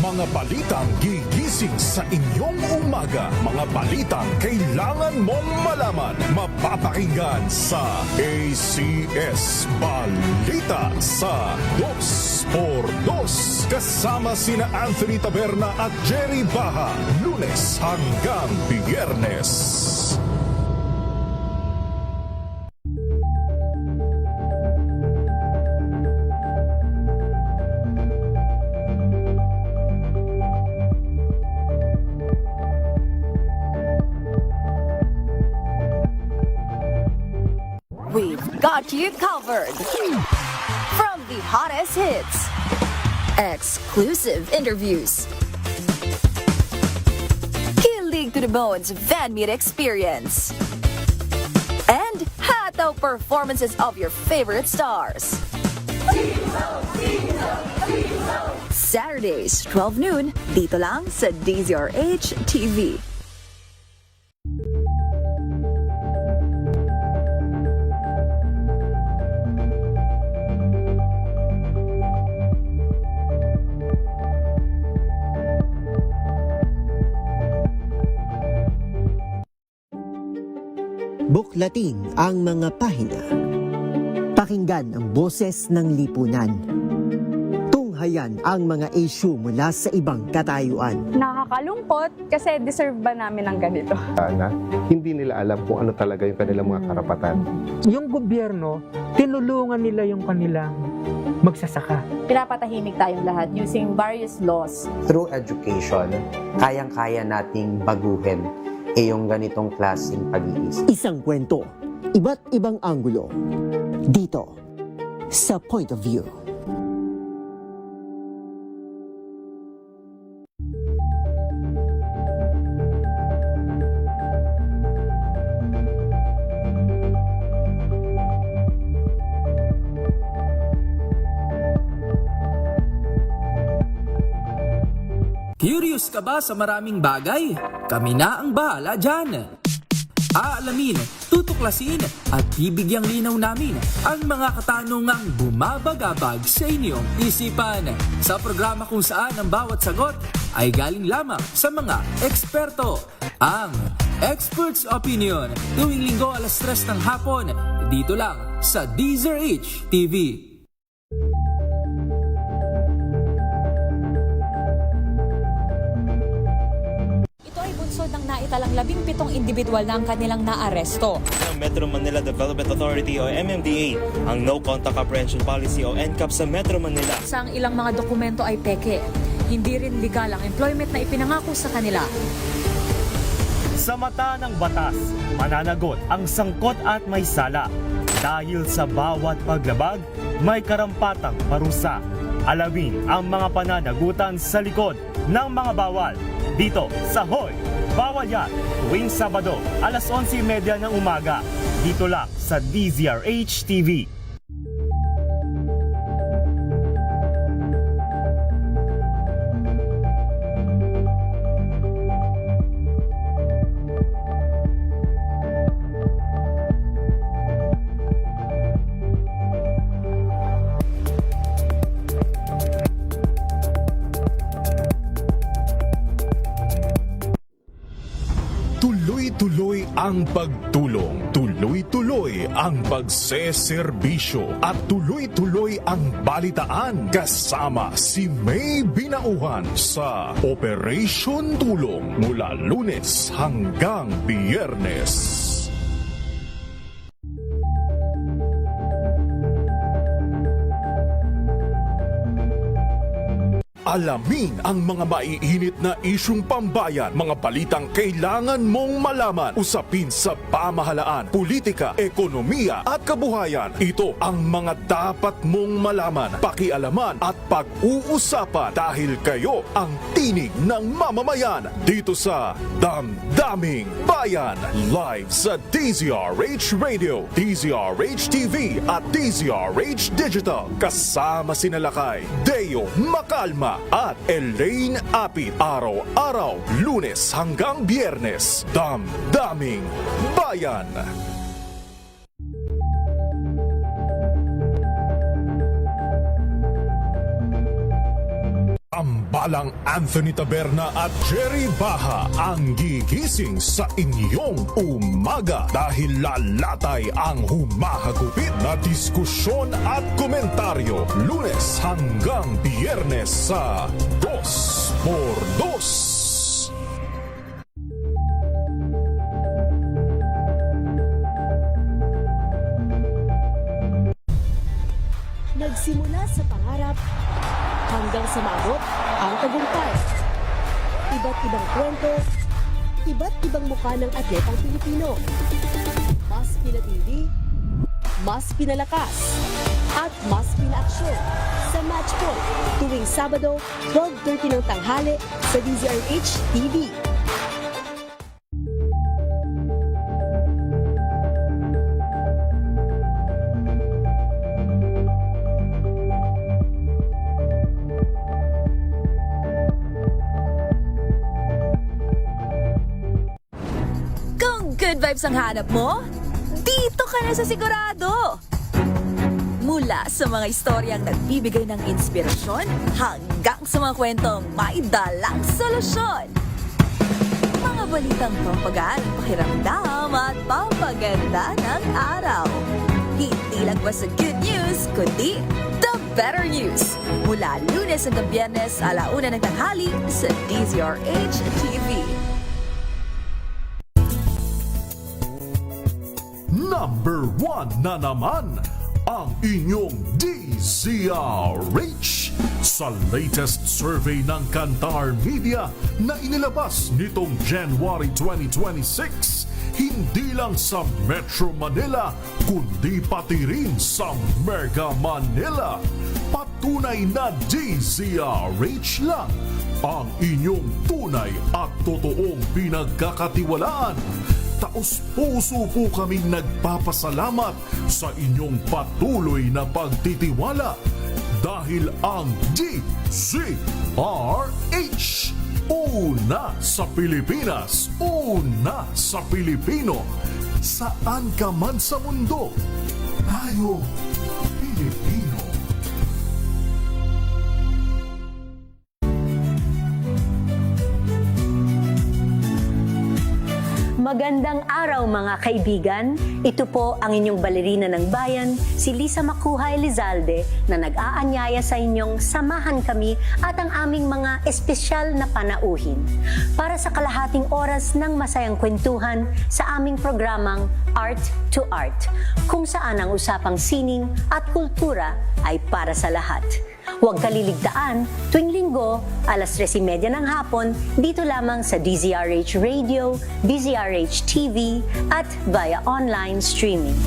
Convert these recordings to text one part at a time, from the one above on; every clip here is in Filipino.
Mga balitang gigising sa inyong umaga. Mga balitang kailangan mong malaman. Mapapakinggan sa ACS Balita sa 2x2. Kasama sina Anthony Taberna at Jerry Baha. Lunes hanggang Biyernes. We've got you covered. From the hottest hits, exclusive interviews, kilig to the bones fan meet experience, and hataw performances of your favorite stars. Saturdays, 12 noon, dito lang sa DZRH TV. Buklatin ang mga pahina. Pakinggan ang boses ng lipunan. Tunghayan ang mga issue mula sa ibang katayuan. Nakakalungkot kasi deserve ba namin ng ganito? Na hindi nila alam kung ano talaga yung kanilang mga karapatan. Yung gobyerno, tinulungan nila yung kanilang magsasaka. Pinapatahimik tayong lahat using various laws. Through education, kayang-kaya nating baguhin yung ganitong klaseng pag-iisip. Isang kwento, iba't ibang anggulo. Dito, sa Point of View. Curious ka ba sa maraming bagay? Kami na ang bahala dyan. Aalamin, tutuklasin at bibigyang linaw namin ang mga katanungang bumabagabag sa inyong isipan. Sa programa kung saan ang bawat sagot ay galing lamang sa mga eksperto. Ang Expert's Opinion, tuwing linggo 3:00 ng hapon, dito lang sa DZRH TV. Ng naitalang 17 individual na ang kanilang naaresto. Ng Metro Manila Development Authority o MMDA ang No Contact Apprehension Policy o NCAP sa Metro Manila. Sa ang ilang mga dokumento ay peke. Hindi rin legal ang employment na ipinangako sa kanila. Sa mata ng batas, mananagot ang sangkot at may sala. Dahil sa bawat paglabag, may karampatang parusa. Alamin ang mga pananagutan sa likod ng mga bawal. Dito sa Hoy! Bawal Yan, tuwing Sabado, 11:30 ng umaga. Dito lang sa DZRH TV. Tuloy-tuloy ang pagtulong, tuloy-tuloy ang pagseserbisyo at tuloy-tuloy ang balitaan kasama si May Binauhan sa Operation Tulong mula Lunes hanggang Biyernes. Alamin ang mga maiinit na isyung pambayan, mga balitang kailangan mong malaman, usapin sa pamahalaan, politika, ekonomiya at kabuhayan. Ito ang mga dapat mong malaman, pakialaman at pag-uusapan dahil kayo ang tinig ng mamamayan dito sa Damdaming Bayan. Live sa DZRH Radio, DZRH TV at DZRH Digital. Kasama sina Lakay, Deo Macalma at Elaine Apit. Araw-araw, Lunes hanggang Biyernes. Damdaming Bayan. Tambalang Anthony Taberna at Jerry Baha ang gigising sa inyong umaga dahil lalatay ang humahagupit na diskusyon at komentaryo Lunes hanggang Biyernes sa 2x2. Nagsimula sa pangarap hanggang sa maabot ang tagumpay. Iba't ibang kwento, iba't ibang mukha ng atletang Pilipino. Mas pinatindi, mas pinalakas, at mas pinaaksyon sa Match Point tuwing Sabado, 12:30 ng tanghali sa DZRH TV. Good vibes ang hanap mo? Dito ka na sa sigurado! Mula sa mga istoryang nagbibigay ng inspirasyon hanggang sa mga kwentong may dalang solusyon. Mga balitang pampagaan, pakiramdam at pampaganda ng araw. Hindi lang basta good news, kundi the better news. Mula Lunes hanggang Biyernes, 1:00 ng tanghali sa DZRH TV. Number 1 na naman ang inyong DZRH sa latest survey ng Kantar Media na inilabas nitong January 2026. Hindi lang sa Metro Manila, kundi pati rin sa Mega Manila. Patunay na DZRH lang ang inyong tunay at totoong pinagkakatiwalaan. Taos-puso po kaming nagpapasalamat sa inyong patuloy na pagtitiwala dahil ang DZRH, una sa Pilipinas, una sa Pilipino, saan ka man sa mundo, tayo Pilipino. Magandang araw mga kaibigan. Ito po ang inyong balerina ng bayan, si Lisa Makuha Elizalde, na nag-aanyaya sa inyong samahan kami at ang aming mga espesyal na panauhin para sa kalahating oras ng masayang kwentuhan sa aming programang Art to Art, kung saan ang usapang sining at kultura ay para sa lahat. Huwag kaliligtaan, tuwing linggo, 3:30 ng hapon, dito lamang sa DZRH Radio, DZRH TV, at via online streaming.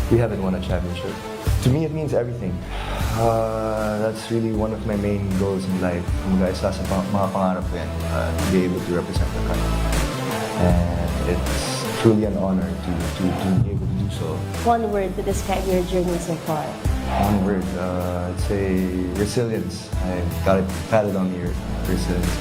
We haven't won a championship. To me, it means everything. That's really one of my main goals in life. Isa sa mga pangarap ko yan, to be able to represent the country. And it's truly an honor to be able to do so. One word to describe your journey so far. One word, I'd say resilience. I got it patted on the ear. Resilience.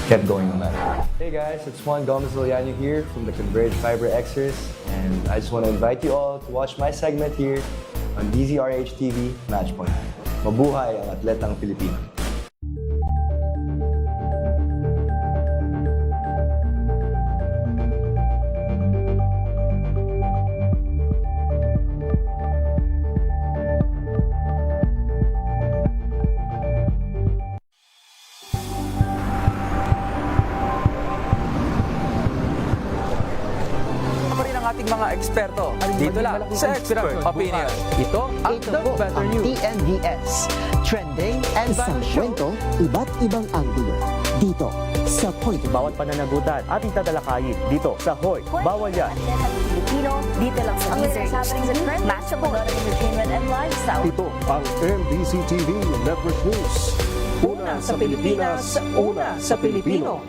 Kept going no matter what. Hey guys, it's Juan Gomez Liliano here from the Converge Fiber Xers, and I just want to invite you all to watch my segment here on DZRH TV Matchpoint. Mabuhay ang atletang Pilipino. ating mga eksperto. Dito lang sa Expert Opinion. Ito ang The Better News. TNVS. Trending and Isang kwento, iba't ibang anggulo. Dito sa Point. Bawat pananagutan ating tatalakayin dito sa Hoy. Bawal yan. Filipino, dito lang sa DZRH TV, matchable entertainment and lifestyle. Ito ang MBC TV Network News. Una sa Pilipinas, una sa Pilipino.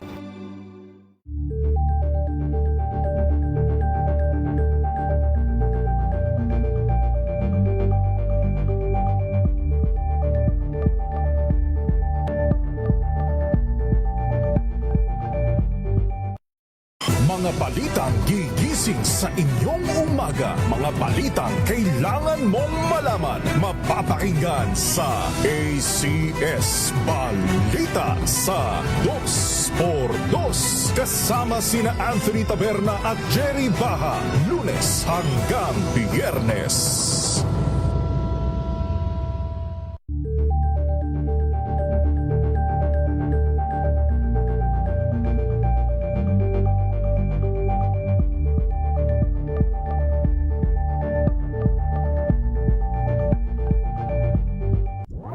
Mga balitang gigising sa inyong umaga. Mga balitang kailangan mong malaman. Mapapakinggan sa ACS Balita sa 2x2. Kasama sina Anthony Taberna at Jerry Baha. Lunes hanggang Biyernes.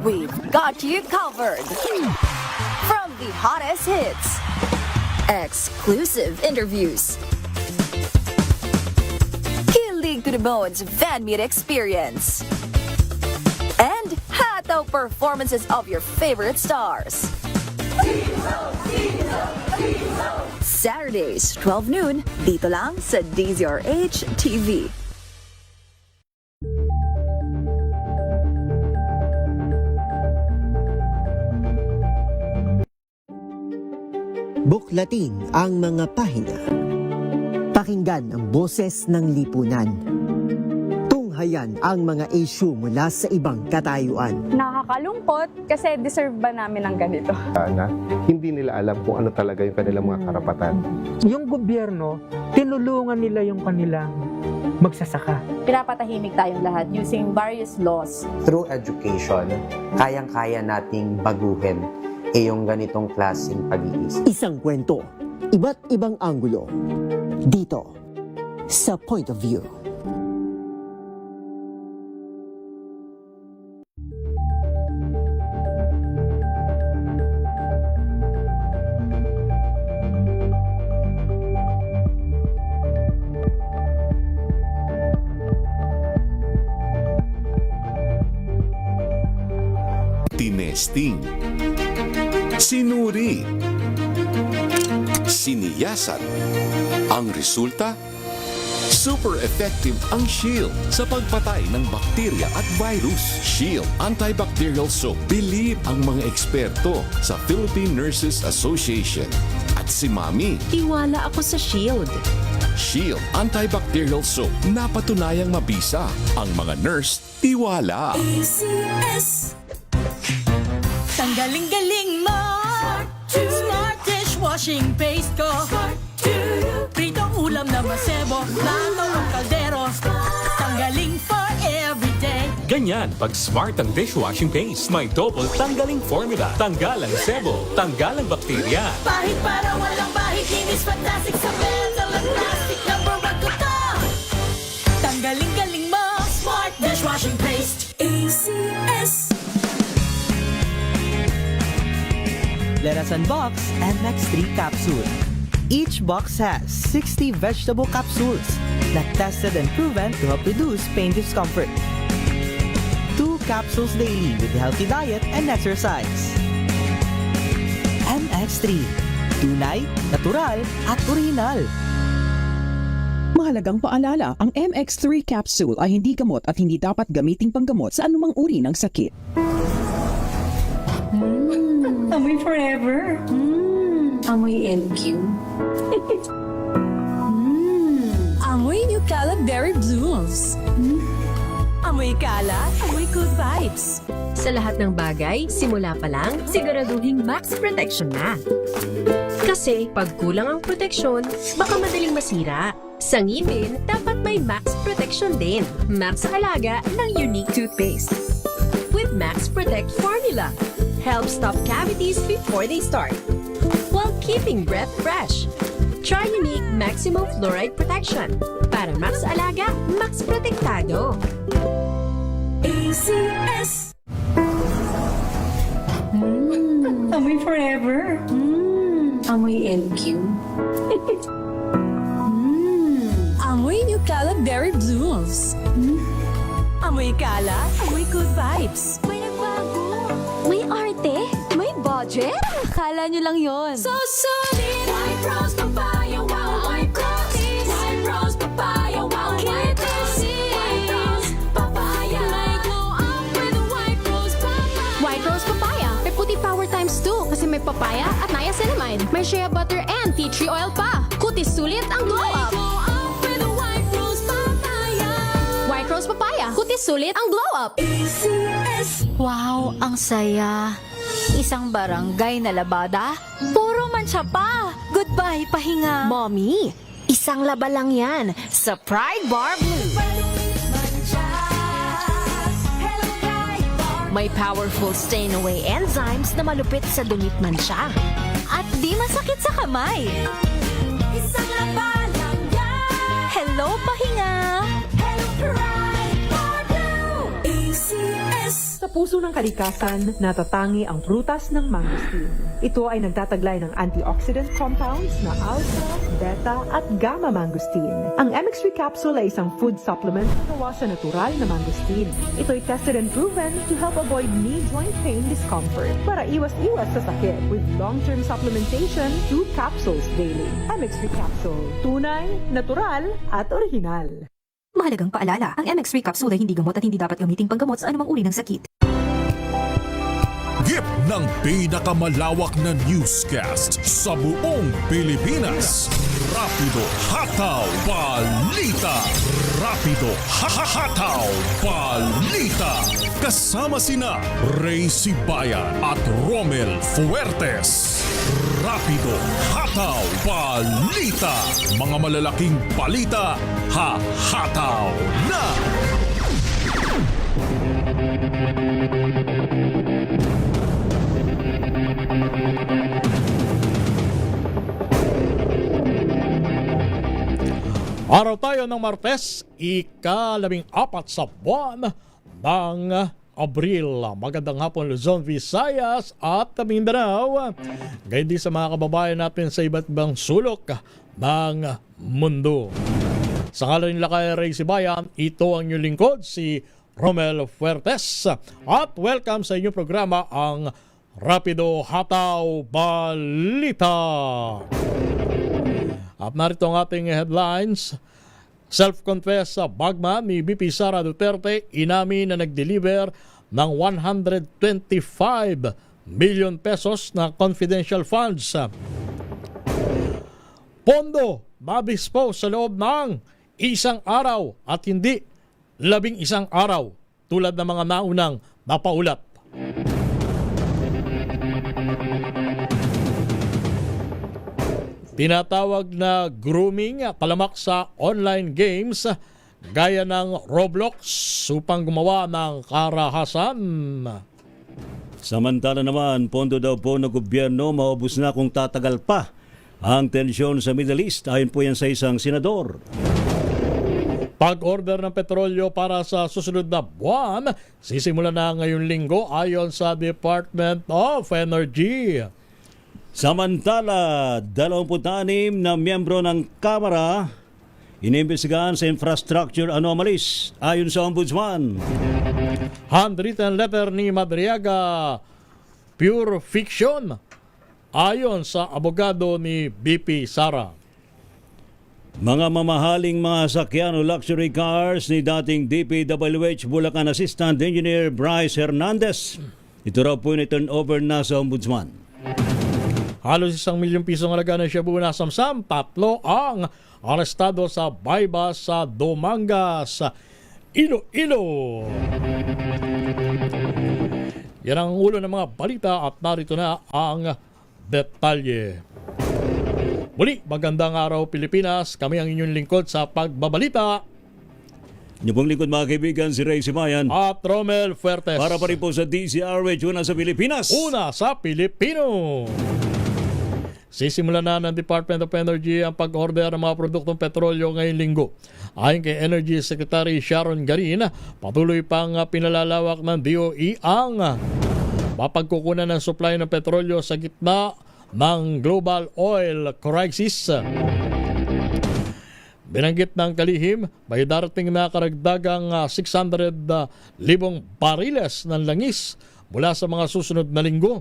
We've got you covered. From the hottest hits, exclusive interviews, kilig to the bones fan meet experience, and hataw performances of your favorite stars. Saturdays, 12 noon, dito lang sa DZRH TV. Buklatin ang mga pahina. Pakinggan ang boses ng lipunan. Tunghayan ang mga issue mula sa ibang katayuan. Nakakalungkot kasi deserve ba namin ng ganito? Na hindi nila alam kung ano talaga yung kanilang mga karapatan. Yung gobyerno, tinulungan nila yung kanilang magsasaka. Pinapatahimik tayong lahat using various laws. Through education, kayang-kaya nating baguhin yung ganitong klaseng pag-iisip. Isang kwento, iba't ibang anggulo. Dito, sa Point of View. Tinesting, sinuri, siniyasan. Ang resulta? Super effective ang Shield sa pagpatay ng bakterya at virus. Shield Antibacterial Soap. Believe ang mga eksperto sa Philippine Nurses Association. At si Mami. Tiwala ako sa Shield. Shield Antibacterial Soap. Napatunayang mabisa. Ang mga nurse, tiwala. ACS. Tanggaling-galing mo. Smart dishwashing paste ko. Pritong ulam na masebo. Plato ang kaldero. Tanggaling for everyday. Ganyan pag smart ang dishwashing paste. May double tanggaling formula. Tanggal ang sebo. Tanggal ang bakterya. Bahit para walang bahit. Linis fantastic sa metal at plastic. Number one ko to. Tanggaling-galing mo. Smart dishwashing paste. ACS. Let us unbox MX3 capsule. Each box has 60 vegetable capsules that tested and proven to help reduce pain discomfort. 2 capsules daily with healthy diet and exercise. MX3. Tunay, natural, at original. Mahalagang paalala, ang MX3 capsule ay hindi gamot at hindi dapat gamiting panggamot sa anumang uri ng sakit. Amoy forever. Amoy MQ. Amoy New Calab Berry Blooms. Amoy kala, amoy good vibes. Sa lahat ng bagay, simula pa lang, siguraduhin max protection na. Kasi pag kulang ang proteksyon, baka madaling masira. Sa ngipin, dapat may max protection din. Max sa alaga ng unique toothpaste. With Max Protect formula. Help stop cavities before they start, while keeping breath fresh. Try unique maximum fluoride protection. Para max alaga, max protektado. ACS. Amoy forever. Amoy MQ. Amoy New Calab Berry Blooms. Amoy kala, amoy good vibes. May nagbago. May arte. May budget. Akala nyo lang yon. So solid. White rose papaya, wow, white rose. White rose papaya, wow, white rose. White rose papaya. May glow up with white rose papaya. White rose papaya. May puti power times 2 kasi may papaya at niacinamide. May shea butter and tea tree oil pa. Kutis sulit ang glow up. White Rose Papaya. Kutis sulit ang glow up. Wow, ang saya. Isang barangay na labada, puro mancha pa. Goodbye, pahinga. Mommy, isang laba lang yan sa Pride Bar Blue. May powerful stain-away enzymes na malupit sa dumit mancha. At di masakit sa kamay. Isang laba lang yan. Hello, pahinga. Hello, Pride Bar Blue. ACS. Sa puso ng kalikasan, natatangi ang prutas ng mangosteen. Ito ay nagtataglay ng antioxidant compounds na alpha, beta at gamma mangosteen. Ang MX3 capsule ay isang food supplement na gawa sa natural na mangosteen. Ito ay tested and proven to help avoid knee joint pain discomfort para iwas-iwas sa sakit with long-term supplementation 2 capsules daily. MX3 capsule. Tunay, natural at original. Mahalagang paalala, ang MX3 capsule ay hindi gamot at hindi dapat gamiting panggamot sa anumang uri ng sakit. Gip ng pinakamalawak na newscast sa buong Pilipinas. Rapido Hataw Balita. Rapido Hataw Balita. Kasama sina Ray Sibayan at Romel Fuertes. Rapido Hataw Balita. Mga malalaking balita, hahataw na! Araw tayo ng Martes, ika-14 sa buwan ng Abril. Magandang hapon Luzon, Visayas at Mindanao. Gayon din sa mga kababayan natin sa iba't ibang sulok ng mundo. Sa ngalan nila kay Ray Sibayan, ito ang inyong lingkod, si Romel Fuertes. At welcome sa inyong programa, ang Rapido Hataw Balita. At narito ang ating headlines. Self-confessed sa bagman ni BP Sara Duterte, inamin na nag-deliver ng 125 million pesos na confidential funds. Pondo ma-dispose sa loob ng isang araw at hindi 11 araw tulad ng mga naunang napaulat. Tinatawag na grooming talamak sa online games gaya ng Roblox upang gumawa ng karahasan. Samantala naman, pondo daw po ng gobyerno, maubos na kung tatagal pa ang tensyon sa Middle East. Ayon po yan sa isang senador. Pag-order ng petrolyo para sa susunod na buwan, sisimula na ngayong linggo ayon sa Department of Energy. Samantala, 26 na miyembro ng Kamara inimbestigahan sa infrastructure anomalies ayon sa Ombudsman. Handwritten letter ni Madriaga, pure fiction ayon sa abogado ni BP Sara. Mga mamahaling mga sakyan o luxury cars ni dating DPWH Bulacan Assistant Engineer Bryce Hernandez. Ito raw po na-turn over na sa Ombudsman. Halos 1 milyong pisong halaga na siya buo na samsam. 3 ang arestado sa bypass sa Dumangas, Iloilo. Yan ang ulo ng mga balita at narito na ang detalye. Muli, magandang araw Pilipinas. Kami ang inyong lingkod sa pagbabalita. Inyong pong lingkod mga kaibigan, si Ray Sibayan at Romel Fuertes. Para pa rin po sa DCRH, una sa Pilipinas. Una sa Pilipino. Sisimula na ng Department of Energy ang pag-order ng mga produktong petrolyo ngayong linggo. Ayon kay Energy Secretary Sharon Garin, patuloy pang pinalalawak ng DOE ang mapagkukunan ng supply ng petrolyo sa gitna ng global oil crisis. Binanggit ng kalihim, may darating na karagdagang 600,000 bariles ng langis mula sa mga susunod na linggo.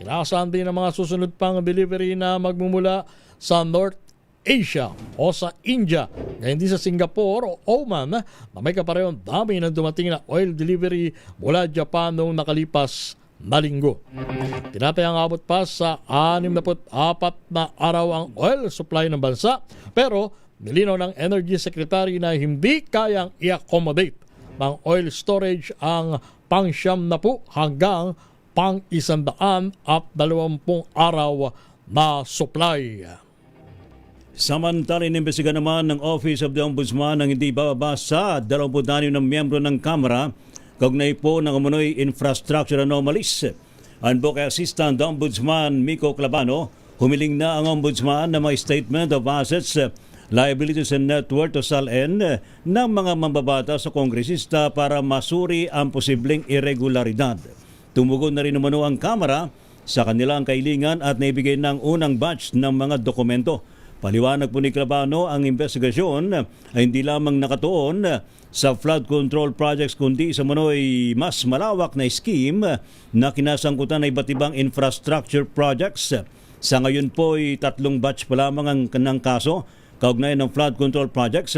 Inaasahan din ang mga susunod pang delivery na magmumula sa North Asia o sa India, ngayon din sa Singapore o Oman na may kaparehong dami ng dumating na oil delivery mula Japan noong nakalipas na linggo. Tinatayang abot pa sa 64 na araw ang oil supply ng bansa, pero nilinaw ng Energy Secretary na hindi kayang i-accommodate ng oil storage ang pang-90 hanggang pang-120 araw na supply. Samantala, inimbestiga naman ng Office of the Ombudsman ang hindi bababa sa 26 ng miyembro ng Kamara kaugnay po ng umunoy infrastructure anomalies. Anbo kay Assistant Ombudsman Miko Clavano, humiling na ang Ombudsman na may statement of assets, liabilities and net worth o SALN ng mga mambabata sa kongresista para masuri ang posibleng irregularidad. Tumugon na rin umano ang Kamara sa kanilang kailingan at naibigay ng unang batch ng mga dokumento. Paliwanag po ni Clavano, ang investigasyon ay hindi lamang nakatuon sa flood control projects kundi sa manoy mas malawak na scheme na kinasangkutan ng iba't ibang infrastructure projects. Sa ngayon po ay 3 batch pa lamang ng kaso kaugnay ng flood control projects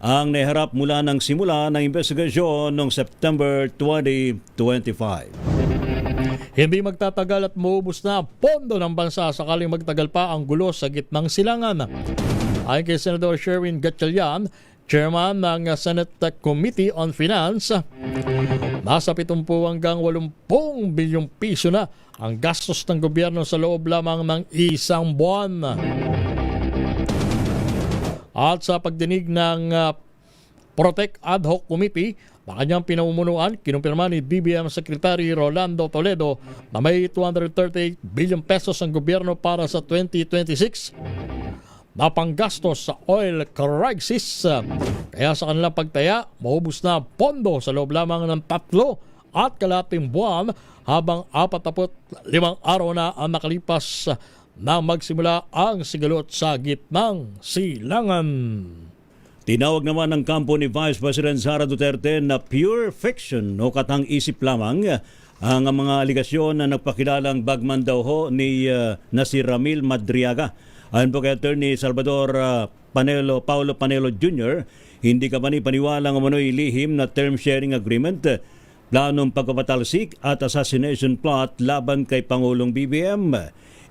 ang naharap mula ng simula ng investigasyon noong September 2025. Hindi magtatagal at maubos na ang pondo ng bansa sakaling magtagal pa ang gulo sa gitnang silangan. Ayon kay Senator Sherwin Gatchalian, Chairman ng Senate Committee on Finance, nasa 70 hanggang 80 bilyong piso na ang gastos ng gobyerno sa loob lamang ng isang buwan. At sa pagdinig ng Protect Ad Hoc Committee, na kanyang pinamumunuan, kinumpirma ni DBM Secretary Rolando Toledo na may 238 billion pesos ang gobyerno para sa 2026 na panggastos sa oil crisis. Kaya sa kanilang pagtaya, maubos na pondo sa loob lamang ng 3.5 buwan habang 45 araw na ang nakalipas na magsimula ang sigalot sa gitnang silangan. Tinawag naman ng kampo ni Vice President Sara Duterte na pure fiction o katang-isip lamang ang mga aligasyon na nagpakilalang bagman daw ho na si Ramil Madriaga. Ayon po kay Attorney Salvador Paulo Panelo Jr., hindi ka pa ni paniwalang umano'y lihim na term sharing agreement, planong pagpapatalsik at assassination plot laban kay Pangulong BBM.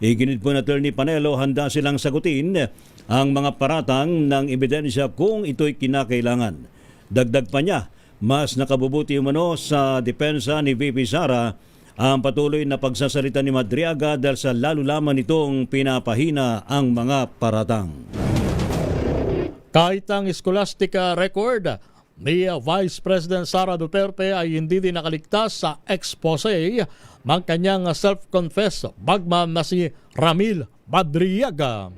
Iginit po na Attorney Panelo, handa silang sagutin ang mga paratang ng ebidensya kung ito'y kinakailangan. Dagdag pa niya, mas nakabubuti umano sa depensa ni VP Sara ang patuloy na pagsasalita ni Madriaga dahil sa lalo lamang itong pinapahina ang mga paratang. Kahit ang Scholastica record ni Vice President Sara Duterte ay hindi din nakaligtas sa expose ng kanyang self-confessed bagman na si Ramil Madriaga.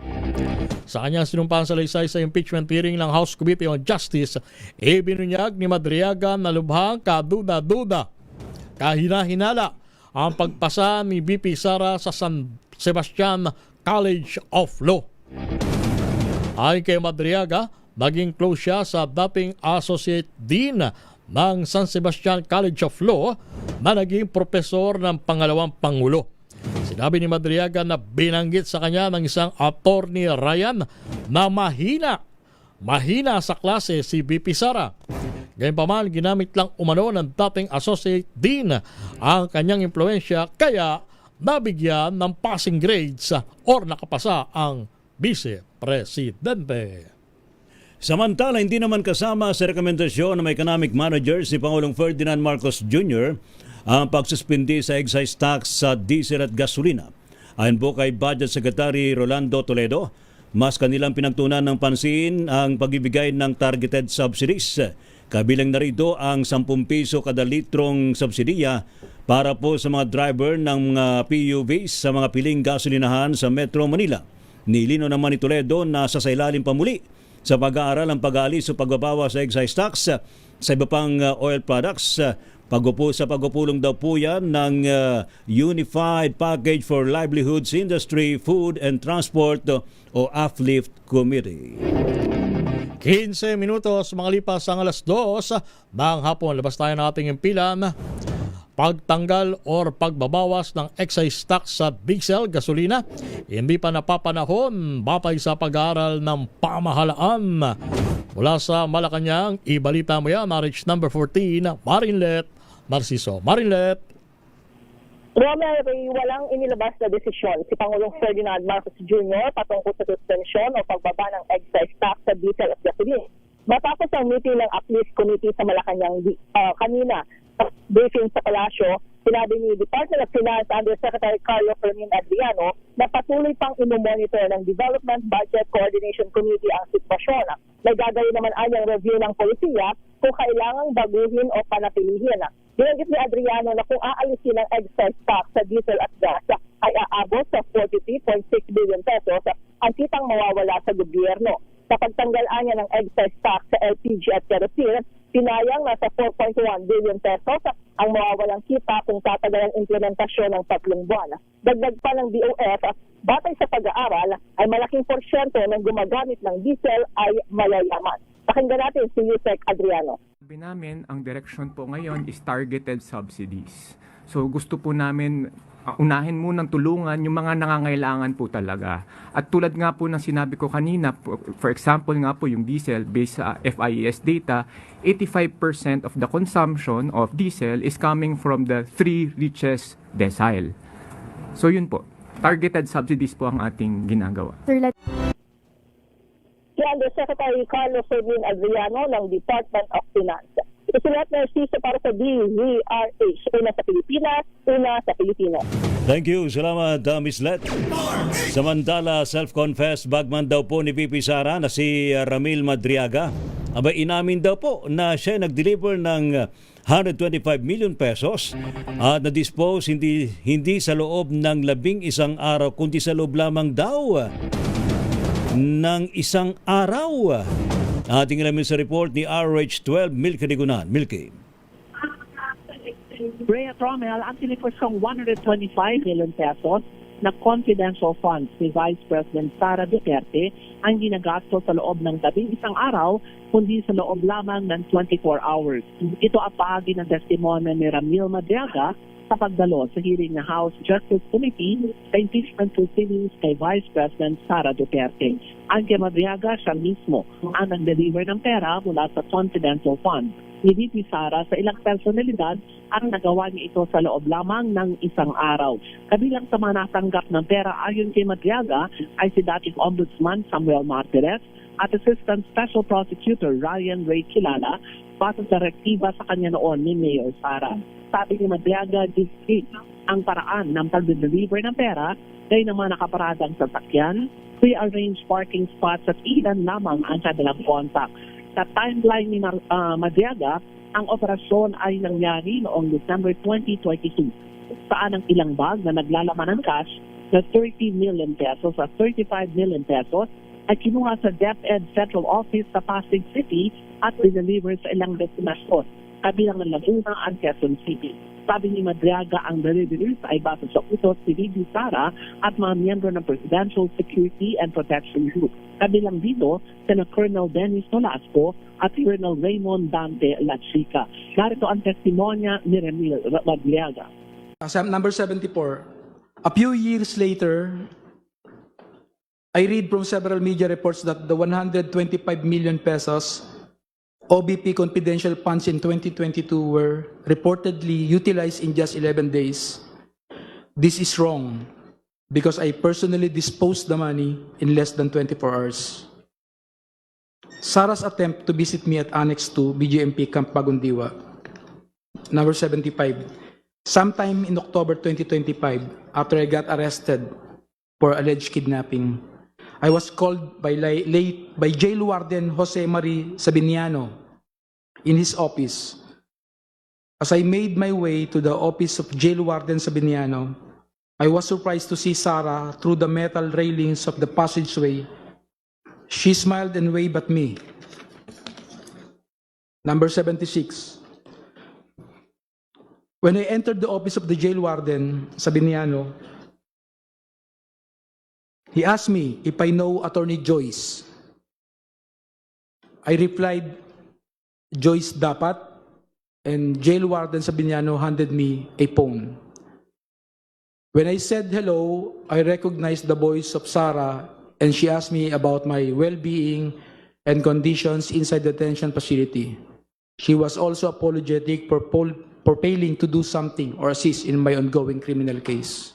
Sa kanyang sinumpang salaysay sa impeachment hearing ng House Committee on Justice, ibinunyag ni Madriaga na lubhang kaduda-duda, kahina-hinala ang pagpasa ni VP Sara sa San Sebastian College of Law. Ayon kay Madriaga, naging close siya sa dating Associate Dean ng San Sebastian College of Law na naging profesor ng pangalawang Pangulo. Sinabi ni Madriaga na binanggit sa kanya ng isang attorney Ryan na mahina sa klase si VP Sara. Gayunpaman, ginamit lang umano ng dating Associate Dean ang kanyang impluensya kaya nabigyan ng passing grades or nakapasa ang Vice Presidente. Samantala, hindi naman kasama sa rekomendasyon ng economic manager si Pangulong Ferdinand Marcos Jr. ang pagsuspindi sa excise tax sa diesel at gasolina. Ayon po kay Budget Secretary Rolando Toledo, mas kanilang pinagtuunan ng pansin ang pagbibigay ng targeted subsidies. Kabilang na rito ang 10 piso kada litrong subsidiya para po sa mga driver ng PUVs sa mga piling gasolinahan sa Metro Manila. Nilino naman ni Toledo na sasailalim pa muli sa pag-aaral ang pag-aalis o pagbabawa sa excise tax sa iba pang oil products. Pagpupulong daw po yan ng Unified Package for Livelihoods Industry, Food and Transport o UPLIFT Committee. 15 minutos makalipas ang alas 2 ng hapon. Labas tayo ng ating impilan. Pagtanggal or pagbabawas ng excise tax sa diesel, gasolina, hindi pa napapanahon batay sa pag-aaral ng pamahalaan. Mula sa Malacanang, ibalita mo yan, RH number 14, Marinlet Narciso. Marinlet. Romel, may walang inilabas na desisyon si Pangulong Ferdinand Marcos Jr. patungkol sa suspensyon o pagbaba ng excise tax sa diesel at gasoline. Matapos ang meeting ng APLIS Committee sa Malacanang kanina, briefing sa Palasyo, sinabi ni Department of Finance Undersecretary Carlo Fermin Adriano na patuloy pang inomonitor ng Development Budget Coordination Committee ang sitwasyon. May gagawin naman anyang review ng polisiya kung kailangang baguhin o panatilihin. Binanggit ni Adriano na kung aalisin ang excise tax sa diesel at gas ay aabot sa 43.6 billion pesos ang kitang mawawala sa gobyerno. Sa pagtanggalan niya ng excise tax sa LPG at kerosene, pinayang nasa 4.1 billion pesos ang mawawalang kita kung tatagal ang implementasyon ng 3 buwan. Dagdag pa ng DOF, batay sa pag-aaral, ay malaking porsyento ng gumagamit ng diesel ay mayayaman. Pakinggan natin si Yusek Adriano. Sabi namin, ang direction po ngayon is targeted subsidies. So gusto po namin unahin munang tulungan yung mga nangangailangan po talaga. At tulad nga po ng sinabi ko kanina, for example nga po yung diesel, based sa FIES data, 85% of the consumption of diesel is coming from the 3 richest decile. So yun po, targeted subsidies po ang ating ginagawa. Si Undersecretary Carlo Fermin Adriano ng Department of Finance. Isulat na siya para sa DZRH. Una sa Pilipinas, una sa Pilipino. Thank you. Salamat, Miss Let. Samantala, self-confessed bagman daw po ni VP Sara na si Ramil Madriaga. Abay, inamin daw po na siya nag-deliver ng 125 million pesos at na-dispose hindi sa loob ng 11 araw kundi sa loob lamang daw ng 1 araw. Ating alamin sa report ni RH12 Milky Digunan. Milky. Rhea Trommel, ang tinipursong 125 million pesos na confidential funds ni Vice President Sara Duterte ang ginagasto sa loob ng 11 araw kundi sa loob lamang ng 24 hours. Ito ang bahagi ng testimonya ni Ramil Madriaga sa pagdalo sa hearing ng House Justice Committee sa impeachment proceedings kay Vice President Sara Duterte. Ang kay Madriaga, siya mismo ang nag-deliver ng pera mula sa confidential fund ni VP Sara sa ilang personalidad ang nagawa niya ito sa loob lamang ng 1 araw. Kabilang sa mga natanggap ng pera ayon kay Madriaga ay si dating Ombudsman Samuel Martirez at Assistant Special Prosecutor Ryan Ray Kilala base sa rektiba sa kanya noon ni Mayor Sara. Sabi ni Madriaga, discreet ang paraan ng pag-deliver ng pera dahil naman nakaparadang sasakyan, pre-arranged parking spots at ilan lamang ang kanilang contact. Sa timeline ni Madriaga, ang operasyon ay nangyari noong December 2022, saan ang ilang bag na naglalaman ng cash na 30 million pesos at 35 million pesos ay kinuha sa DepEd Central Office sa Pasig City at dineliver sa ilang destinasyon, kabilang ng Laguna at Quezon City. Sabi ni Madriaga, ang deliveries ay base sa utos ni VP Sara at mga miyembro ng Presidential Security and Protection Group. Kabilang dito, sina Colonel Dennis Nolasco at Colonel Raymond Dante Lachica. Narito ang testimonya ni Ramil Madriaga. Number 74. A few years later, I read from several media reports that the 125 million pesos OBP confidential funds in 2022 were reportedly utilized in just 11 days. This is wrong because I personally disposed the money in less than 24 hours. Sara's attempt to visit me at Annex 2, BGMP Camp Bagundiwa. Number 75. Sometime in October 2025, after I got arrested for alleged kidnapping, I was called by Jail Warden Jose Marie Sabiniano in his office. As I made my way to the office of Jail Warden Sabiniano, I was surprised to see Sara through the metal railings of the passageway. She smiled and waved at me. Number 76. When I entered the office of the Jail Warden Sabiniano, he asked me if I know Attorney Joyce. I replied, Joyce dapat, and Jail Warden Sabiniano handed me a phone. When I said hello, I recognized the voice of Sara, and she asked me about my well-being and conditions inside the detention facility. She was also apologetic for for failing to do something or assist in my ongoing criminal case.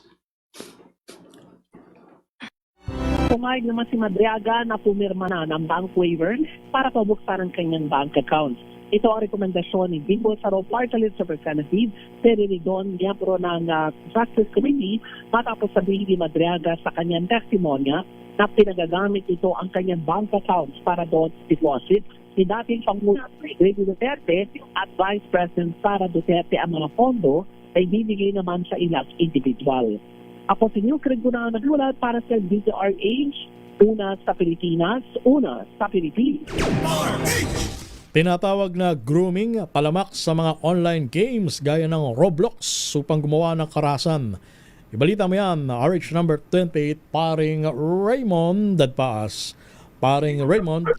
Pumayag naman si Madriaga na pumirma na ng bank waiver para pabuksan ang kanyang bank account. Ito ang rekomendasyon ni Bingo Saro Party List Representative Terry Ridon, miyembro ng Justice Committee, matapos sabihin ni Madriaga sa kanyang testimonya na pinagagamit ito ang kanyang bank accounts para doon deposit ni dating Pangulong Rodrigo Duterte at Vice President Sara Duterte. Ang mga pondo ay bibigay naman sa ilang individual. Ako si New Craig Gunaan naglulat para sa DZRH, una sa Pilipinas, una sa Pilipinas. Tinatawag na grooming palamak sa mga online games gaya ng Roblox upang gumawa ng karahasan. Ibalita mo yan, RH number 28, paring Raymond Dadpaas. Paring Raymond.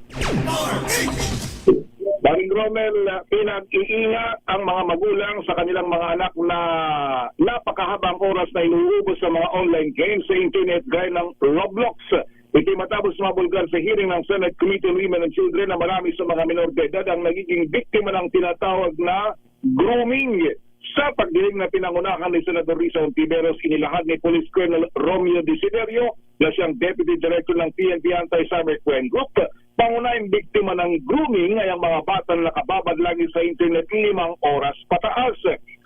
Paring Romel, pinag-iingat ang mga magulang sa kanilang mga anak na napakahabang oras na inuubos sa mga online games sa internet gaya ng Roblox. Ito matapos mabulgar sa hearing ng Senate Committee on Women and Children na marami sa mga minor de edad ang nagiging biktima ng tinatawag na grooming. Sa pagdinig na pinangunahan ni Senador Risa Ontiveros, inilahad ni Police Colonel Romeo Desiderio na siyang Deputy Director ng PNP Anti-Cybercrime Group. Pangunahing biktima ng grooming ay ang mga bata na nakababad lagi sa internet 5 oras pataas.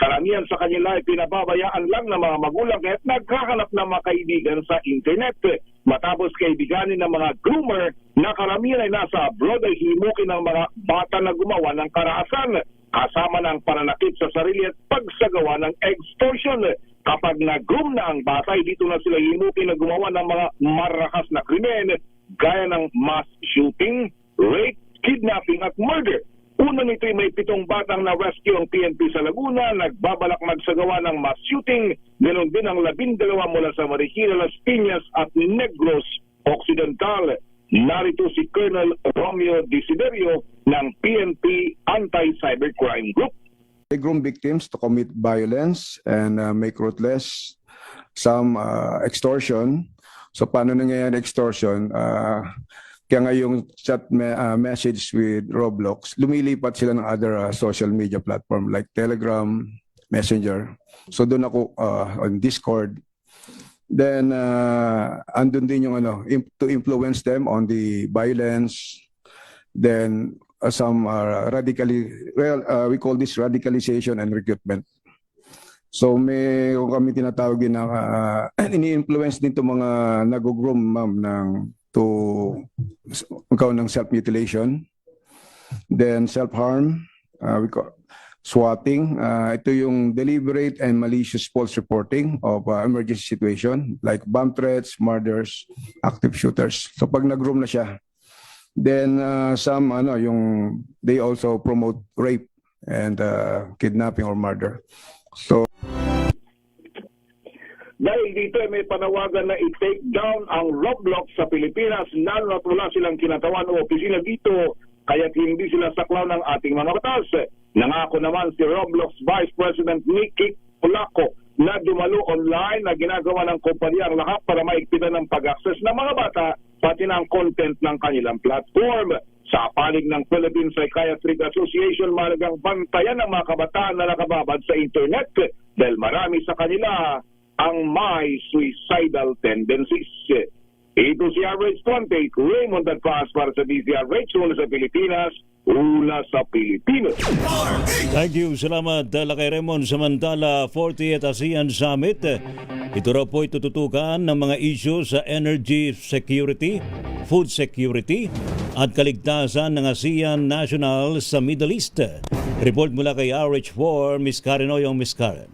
Karamihan sa kanila ay pinababayaan lang ng mga magulang at naghahanap ng mga kaibigan sa internet. Matapos kaibiganin ng mga groomer na karamihan ay nasa abroad ay himukin ng mga bata na gumawa ng karahasan kasama ng pananakit sa sarili at pagsagawa ng extortion. Kapag nag-groom na ang bata, dito na sila himukin na gumawa ng mga marakas na krimen gaya ng mass shooting, rape, kidnapping at murder. Una nito ay may 7 batang na-rescue ang PNP sa Laguna, nagbabalak magsagawa ng mass shooting, ganoon din ang 12 mula sa Marikina, Las Piñas at Negros Occidental. Narito si Colonel Romeo Desiderio ng PNP Anti-Cybercrime Group. They groom victims to commit violence and make ruthless some extortion. So paano nangyayari extortion? Kaya nga yung chat message with Roblox, lumilipat sila ng other social media platform like Telegram, Messenger. So doon ako on Discord. Then andun din yung to influence them on the violence. Then some we call this radicalization and recruitment. So may kami tinatawag din na ini-influence din itong mga nag-groom ma'am ng self-mutilation, then self-harm, we call swatting. Ito yung deliberate and malicious false reporting of emergency situation like bomb threats, murders, active shooters. So pag nag-groom na siya, then some they also promote rape and kidnapping or murder. So dahil dito may panawagan na i-take down ang Roblox sa Pilipinas, lalo na wala silang kinatawan o opisina dito, kaya't hindi sila saklaw ng ating mga batas. Nangako naman si Roblox Vice President Nikki Polaco na dumalo online na ginagawa ng kumpanya ang lahat para maigpitan ng pag-access ng mga bata pati ng content ng kanilang platform. Sa panig ng Philippine Psychiatric Association, mahalagang bantayan ang mga kabataan na nakababad sa internet dahil marami sa kanila ang may suicidal tendencies. Ito si RH 28, Raymond Dadpaas para sa DZRH, una sa Pilipinas, una sa Pilipinas. Thank you. Salamat kay Raymond. Samantala, 40th ASEAN Summit. Ito raw po itututukan ng mga issue sa energy security, food security, at kaligtasan ng ASEAN national sa Middle East. Report mula kay RH4, Ms. Karen Oyong. Ms. Karen.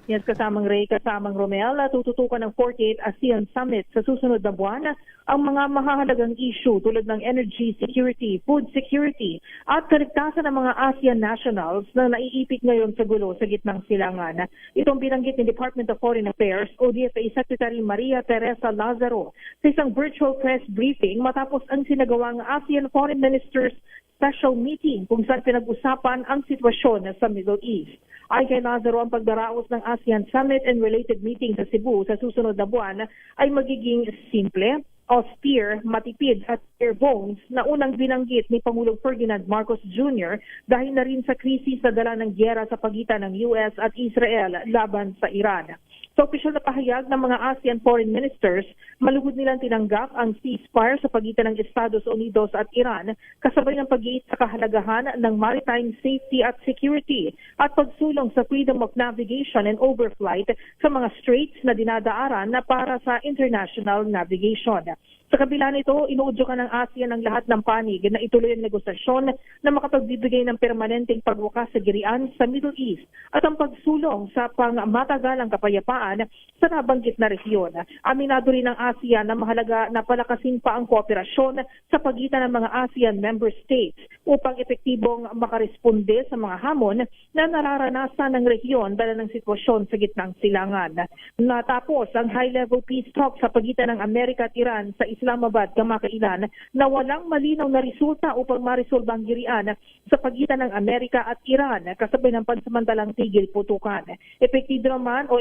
Yes, kasamang Ray, kasamang Romel, tututukan ng 48th ASEAN Summit sa susunod na buwan ang mga mahahalagang issue tulad ng energy security, food security at kaligtasan ng mga ASEAN nationals na naiipit ngayon sa gulo sa gitnang silangan. Itong binanggit ni Department of Foreign Affairs o DFA Secretary Maria Teresa Lazaro sa isang virtual press briefing matapos ang sinagawang ASEAN Foreign Ministers special meeting kung saan pinag-usapan ang sitwasyon sa Middle East. Ay kay Lazaro, ang pagdaraos ng ASEAN Summit and related meeting sa Cebu sa susunod na buwan ay magiging simple, austere, matipid at bare bones na unang binanggit ni Pangulong Ferdinand Marcos Jr. dahil na rin sa krisis na dala ng gyera sa pagitan ng US at Israel laban sa Iran. Sa opisyal na pahayag ng mga ASEAN foreign ministers, malugod nilang tinanggap ang ceasefire sa pagitan ng Estados Unidos at Iran kasabay ng pag-iit sa kahalagahan ng maritime safety at security at pagsulong sa freedom of navigation and overflight sa mga straits na dinadaaran na para sa international navigation. Sa kabila nito, inuudyokan ng ASEAN ang lahat ng panig na ituloy ang negosasyon na makapagbibigay ng permanenteng pagwakas sa girian sa Middle East at ang pagsulong sa pangmatagalang kapayapaan sa nabanggit na rehiyon. Aminado rin ng ASEAN na mahalaga na palakasin pa ang kooperasyon sa pagitan ng mga ASEAN member states upang epektibong makaresponde sa mga hamon na nararanasan ng rehiyon dahil ng sitwasyon sa gitnang silangan. Natapos ang high-level peace talk sa pagitan ng Amerika at Iran sa Islamabad kamakailan na walang malinaw na resulta upang maresolba ang girian sa pagitan ng Amerika at Iran kasabay ng pansamantalang tigil putukan. Epektibo naman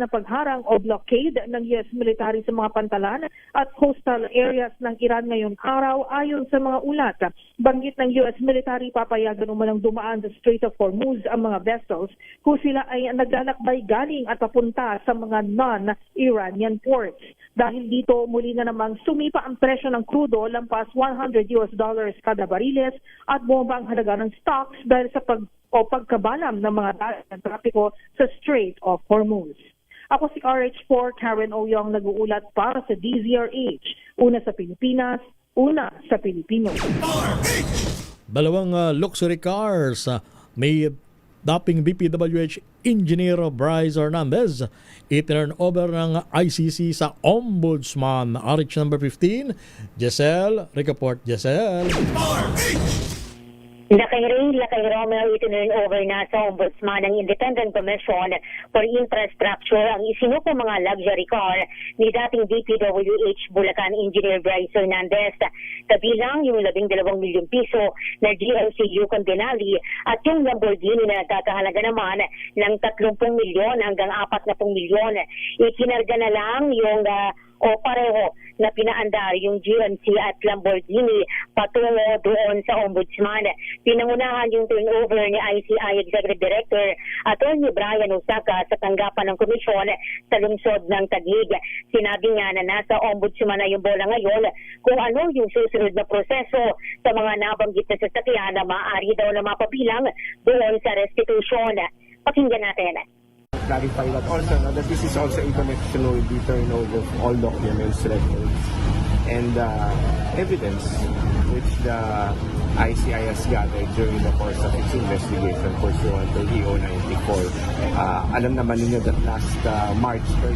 ang pagharang o blockade ng US military sa mga pantalan at coastal areas ng Iran ngayong araw ayon sa mga ulat. Banggit ng US military papayagan umanang dumaan sa Strait of Hormuz ang mga vessels kung sila ay naglalakbay galing at papunta sa mga non-Iranian ports. Dahil dito muli na namang sumipa ang presyo ng krudo lampas $100 kada bariles at bumaba ang halaga ng stocks dahil sa pagkabalam ng mga daloy ng trapiko sa Strait of Hormuz. Ako si RH4 Karen Oyong nag-uulat para sa DZRH. Una sa Pilipinas, una sa Pilipino. Dalawang luxury cars may dating DPWH Engineer Bryce Hernandez i-turn over ng ICC sa Ombudsman. RH number 15, Giselle. Report, Giselle. Lakay Ray, Lakay Romel, itinurn over na sa Ombudsman ng Independent Commission for Infrastructure ang isinuko mga luxury car ni dating DPWH Bulacan Engineer Bryce Hernandez. Kabilang yung 12 milyong piso na GMC Yukon Denali at yung Lamborghini na nagkakahalaga naman ng 30 milyon hanggang 40 milyon. Ikinarga na lang yung pareho na pinaandar yung GMC at Lamborghini patungo doon sa Ombudsman. Pinangunahan yung turnover ni ICI Executive Director Attorney Brian Osaka sa tanggapan ng komisyon sa lungsod ng Taguig. Sinabi nga na nasa Ombudsman na yung bola ngayon kung ano yung susunod na proseso sa mga nabanggit na sasakyan na maaari daw na mapabilang doon sa restitution. Pakinggan natin. Clarify that also that this is also in connection with the turnover of all documents, records, and evidence which the ICI has gathered during the course of its investigation pursuant to EO 94. Alam naman ninyo that last March 13,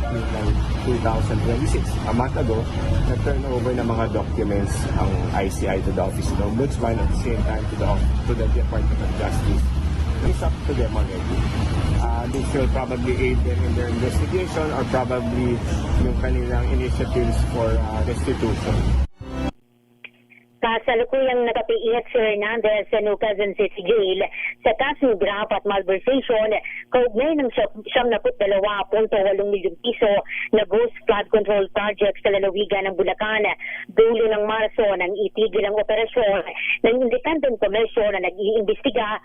2026, a month ago, nag-turn over ng mga documents ang ICI to the Office of the Ombudsman at the same time to the Department of Justice. It's up to them already. This will probably aid them in their investigation or probably yung kanilang initiatives for restitution. Kasalukuyang nakapiit si Hernandez sa New Quezon City Jail sa kasong graft at malversation kaugnay ng 72.8 milyong piso na ghost flood control project sa lalawigan ng Bulacan. Dulo ng Marso nang itigil ang operasyon ng Independent Commission na nag-iimbestiga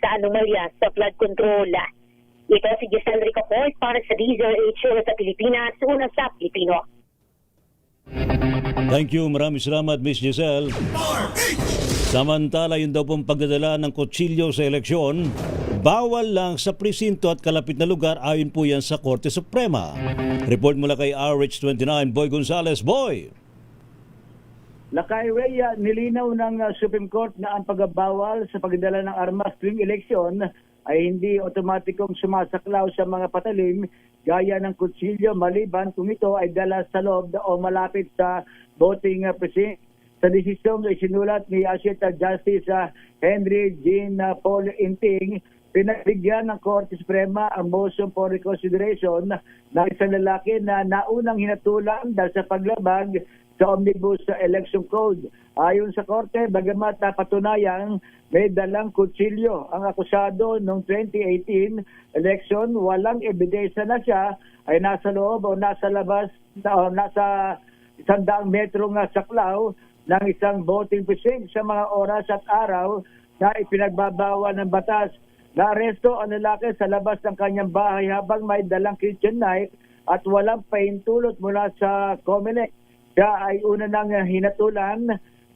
sa anomalya sa flood control. Ito si Giselle Ricoport para sa DZRH sa Pilipinas, una sa Pilipino. Thank you. Maraming salamat, Miss Giselle. Samantala, yun daw pong pagdadala ng kutsilyo sa eleksyon, bawal lang sa presinto at kalapit na lugar ayon po yan sa Korte Suprema. Report mula kay RH29, Boy Gonzales. Boy! Lakay Rhea, nilinaw ng Supreme Court na ang pagbabawal sa pagdala ng armas tuwing eleksyon ay hindi otomatikong sumasaklaw sa mga patalim gaya ng kutsilyo maliban kung ito ay dala sa loob o malapit sa voting precinct. Sa desisyong isinulat ni Associate Justice Henry Jean Paul Inting, pinagbigyan ng Korte Suprema ang motion for reconsideration ng isang lalaki na naunang hinatulan dahil sa paglabag sa Omnibus Election Code. Ayon sa Korte, bagamat napatunayang may dalang kutsilyo ang akusado noong 2018 election, walang ebidensya na siya ay nasa loob o nasa labas o nasa 100 metro nga saklaw ng isang boating fishing sa mga oras at araw na ipinagbabawal ng batas. Naaresto ang lalaki sa labas ng kanyang bahay habang may dalang kitchen knife at walang pahintulot mula sa COMELEC. Siya ay una nang hinatulan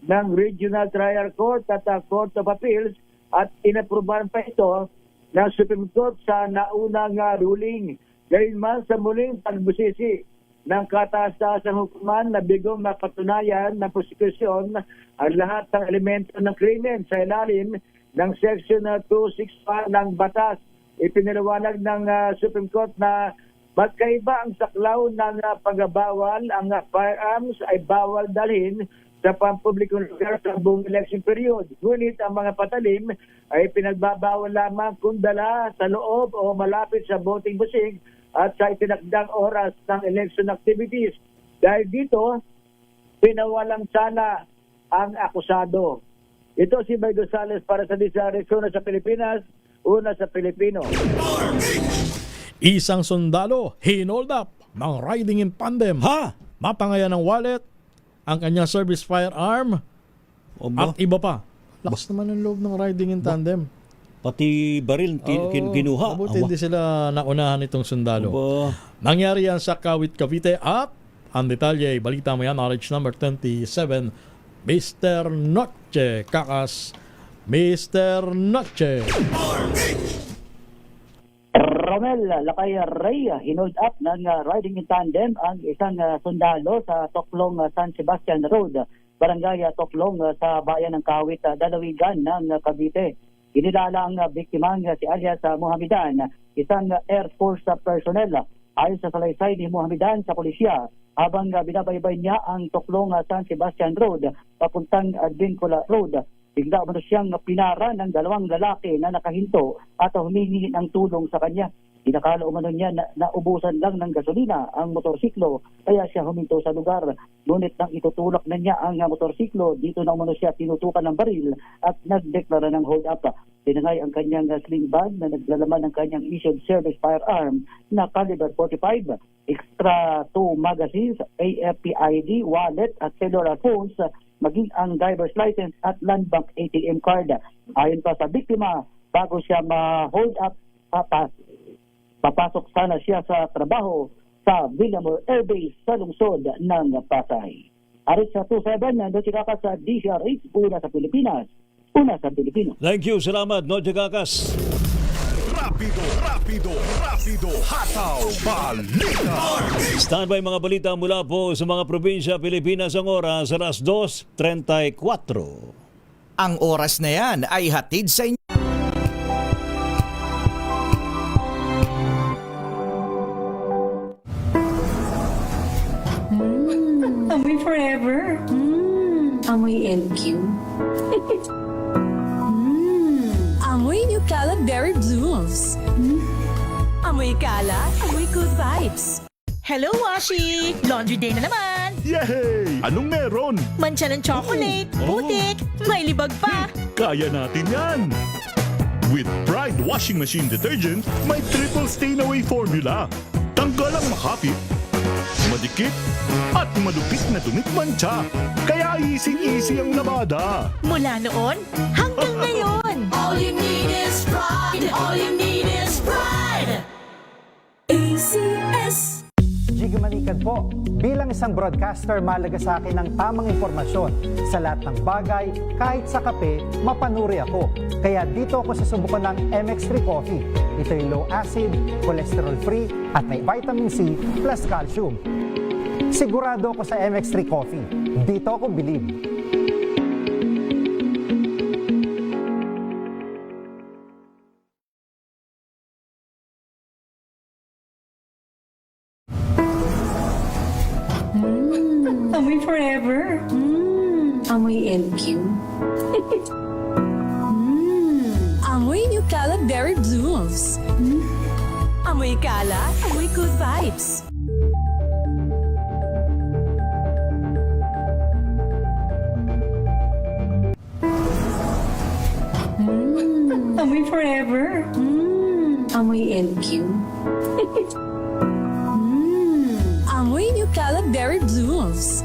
ng Regional Trial Court at Court of Appeals at inaprubahan pa ito ng Supreme Court sa naunang ruling. Gayunman sa muling pagbusisi ng kataas-taasang hukuman na bigong mapatunayan ng prosekusyon ang lahat ng elemento ng krimen sa ilalim ng Section 261 ng batas. Ipinaliwanag ng Supreme Court na magkaiba ang saklaw ng pagbabawal, ang firearms ay bawal dalhin sa pampublikong lugar sa buong election period. Ngunit ang mga patalim ay pinagbabawal lamang kung dala sa loob o malapit sa voting booth at sa itinakdang oras ng election activities. Dahil dito, pinawalang sana ang akusado. Ito si May Gonzales para sa Disares, una sa Pilipinas, una sa Pilipino. Isang sundalo hinold up ng riding in tandem. Mapangayan ng wallet, ang kanyang service firearm, at iba pa. Lakas naman ang loob ng riding in tandem. Pati baril kinuha. Mabuti hindi sila naunahan itong sundalo. Nangyari yan sa Kawit, Cavite at ang detalye, balita mo yan, knowledge number 27, Mr. Noche. Kakas, Mr. Noche. Romel Lakay Rey, hinold up ng riding in tandem ang isang sundalo sa Toklong San Sebastian Road, Barangay Toklong sa bayan ng Kawit, Dalawigan ng Cavite. Inilala ang biktimang si alias Mohamedan, isang Air Force personnel. Ayon sa salaysay ni Mohamedan sa pulisya, habang binabaybay niya ang Toklong San Sebastian Road papuntang Advincula Road, bigla umano siyang pinara ng dalawang lalaki na nakahinto at humingi ng tulong sa kanya. Inakala umano niya na naubusan lang ng gasolina ang motorsiklo, kaya siya huminto sa lugar. Ngunit nang itutulak na niya ang motorsiklo, dito na umano siya tinutukan ng baril at nagdeklara ng hold up. Tinangay ang kanyang sling bag na naglalaman ng kanyang issued service firearm na caliber 45, extra 2 magazines, AFP-ID, wallet at cellular phones, maging ang driver's license at land bank ATM card. Ayon pa sa biktima, bago siya ma-hold up, papasok sana siya sa trabaho sa Villamor Air Base sa lungsod ng Pasay. Arit sa 27, nandito ka sa DCRH, una sa Pilipinas, una sa Pilipino. Thank you, salamat, Noche Kakas. Rapido, hataw, balita. Standby mga balita mula po sa mga probinsya Pilipinas, ang oras alas 2:34. Ang oras na yan ay hatid sa inyo. Amoy forever. Amoy LQ. Amoy New Cala Berry Blooms. Amoy Cala, amoy good vibes. Hello, Washi! Laundry day na naman! Yay! Anong meron? Mancha ng chocolate, putik, may libag pa! Kaya natin yan! With Pride Washing Machine Detergent, may triple stain-away formula. Tanggal ang makapit, madikit, at malupit na dumit mancha. Kaya easy-easy ang labada. Mula noon hanggang ngayon! All you need is pride. All you need is pride. ACS. Jiggy Manikad po. Bilang isang broadcaster, mahalaga sa akin ang tamang impormasyon sa lahat ng bagay. Kahit sa kape, mapanuri ako. Kaya dito ako susubukan ng MX3 Coffee. Ito'y low acid, cholesterol free, at may vitamin C plus calcium. Sigurado ako sa MX3 Coffee. Dito ako bilib. Amoy forever. Amoy LQ. Amoy New Cala Berry Blooms. Amoy Cala, amoy good vibes. Amoy forever. Amoy LQ. Amoy New Cala Dairy Blues.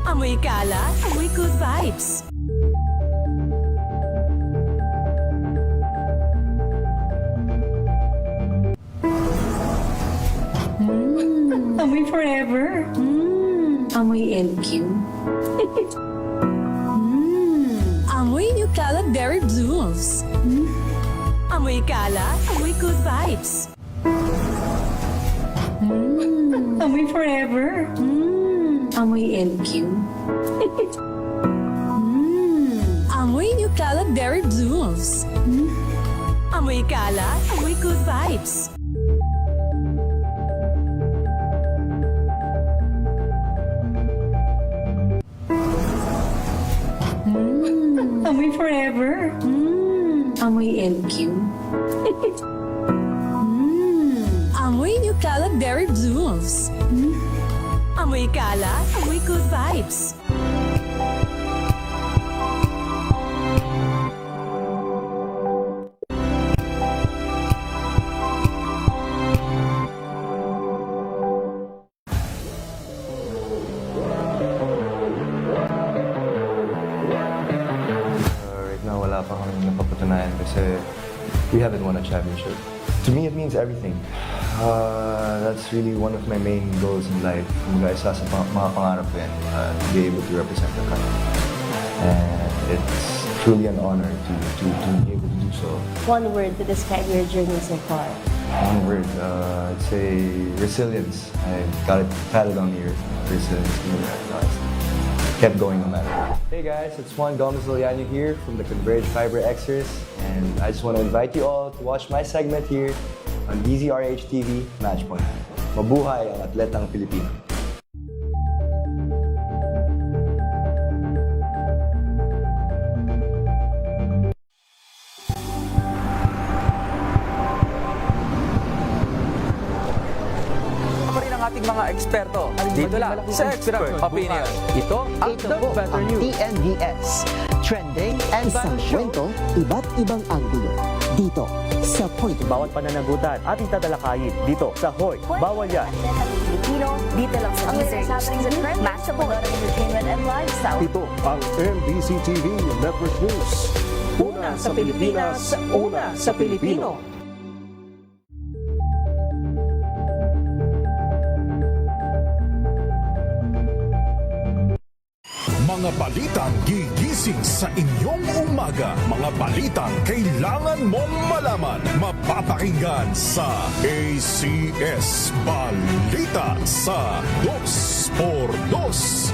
Amoy kalat, amoy good vibes. Amoy forever. Amoy LQ. Amoy New Kalat Dairy Blues. Amoy kalat, amoy good vibes. Amoy forever. Amoy LQ. Amoy New Kalat Dairy Blues. Amoy kalat, amoy good vibes. Amoy forever. Amoy LQ. Amoy New Kalat Dairy Blues. Amoy kalat, amoy good vibes. Right now, wala pa kami napapatunayan kasi we haven't won a championship. To me, it means everything. That's really one of my main goals in life. Kumbaga, isa sa mga pangarap ko yan, to be able to represent the country. And it's truly an honor to be able to do so. One word to describe your journey so far. One word, I'd say resilience. I got it tatted on me, resilience. Kept going no matter what. Hey guys, it's Juan Gomez-Liliano here from the Converge Fiber Xers, and I just want to invite you all to watch my segment here on DZRH TV Matchpoint. Mabuhay ang atletang Pilipino. Ating mga eksperto dito lang sa Expert Opinion. Ito ang The Better News. TNVS. Trending and sa kwento, iba't ibang anggulo. Dito sa Point. Bawat pananagutan ating tatalakayin dito sa Hoy. Bawal yan. Pilipino, dito lang sa News happenings and trends, matchable entertainment and lifestyle. Ito ang MBC TV Network News. Una sa Pilipinas, una sa Pilipino. Mga balitang gigising sa inyong umaga. Mga balitang kailangan mong malaman. Mapapakinggan sa ACS Balita sa 2x2.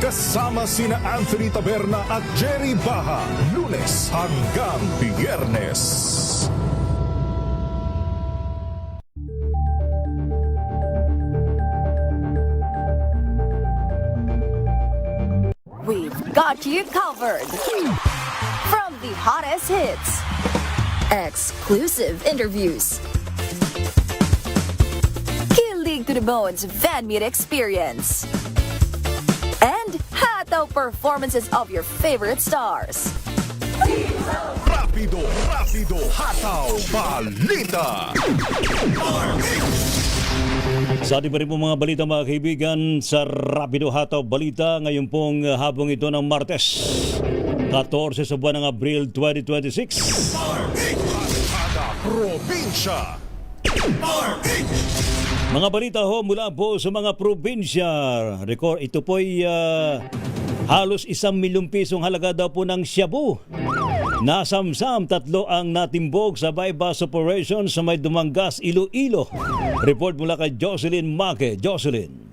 Kasama sina Anthony Taberna at Jerry Baha. Lunes hanggang Biyernes. We've got you covered. From the hottest hits, exclusive interviews, kilig to the bones fan meet experience, and hataw performances of your favorite stars. Rapido, hataw, balita. Sa ating pa rin po mga balita mga kaibigan sa Rapido Hataw Balita ngayon pong habang ito ng Martes 14 sa buwan ng Abril 2026. Probinsya. Mga balita ho mula po sa mga probinsya. Record, ito po'y halos 1 milyong pisong halaga daw po ng shabu. Nasamsam 3 ang natimbog sa bypass operation sa may Dumangas, Iloilo. Report mula kay Jocelyn Maque. Jocelyn.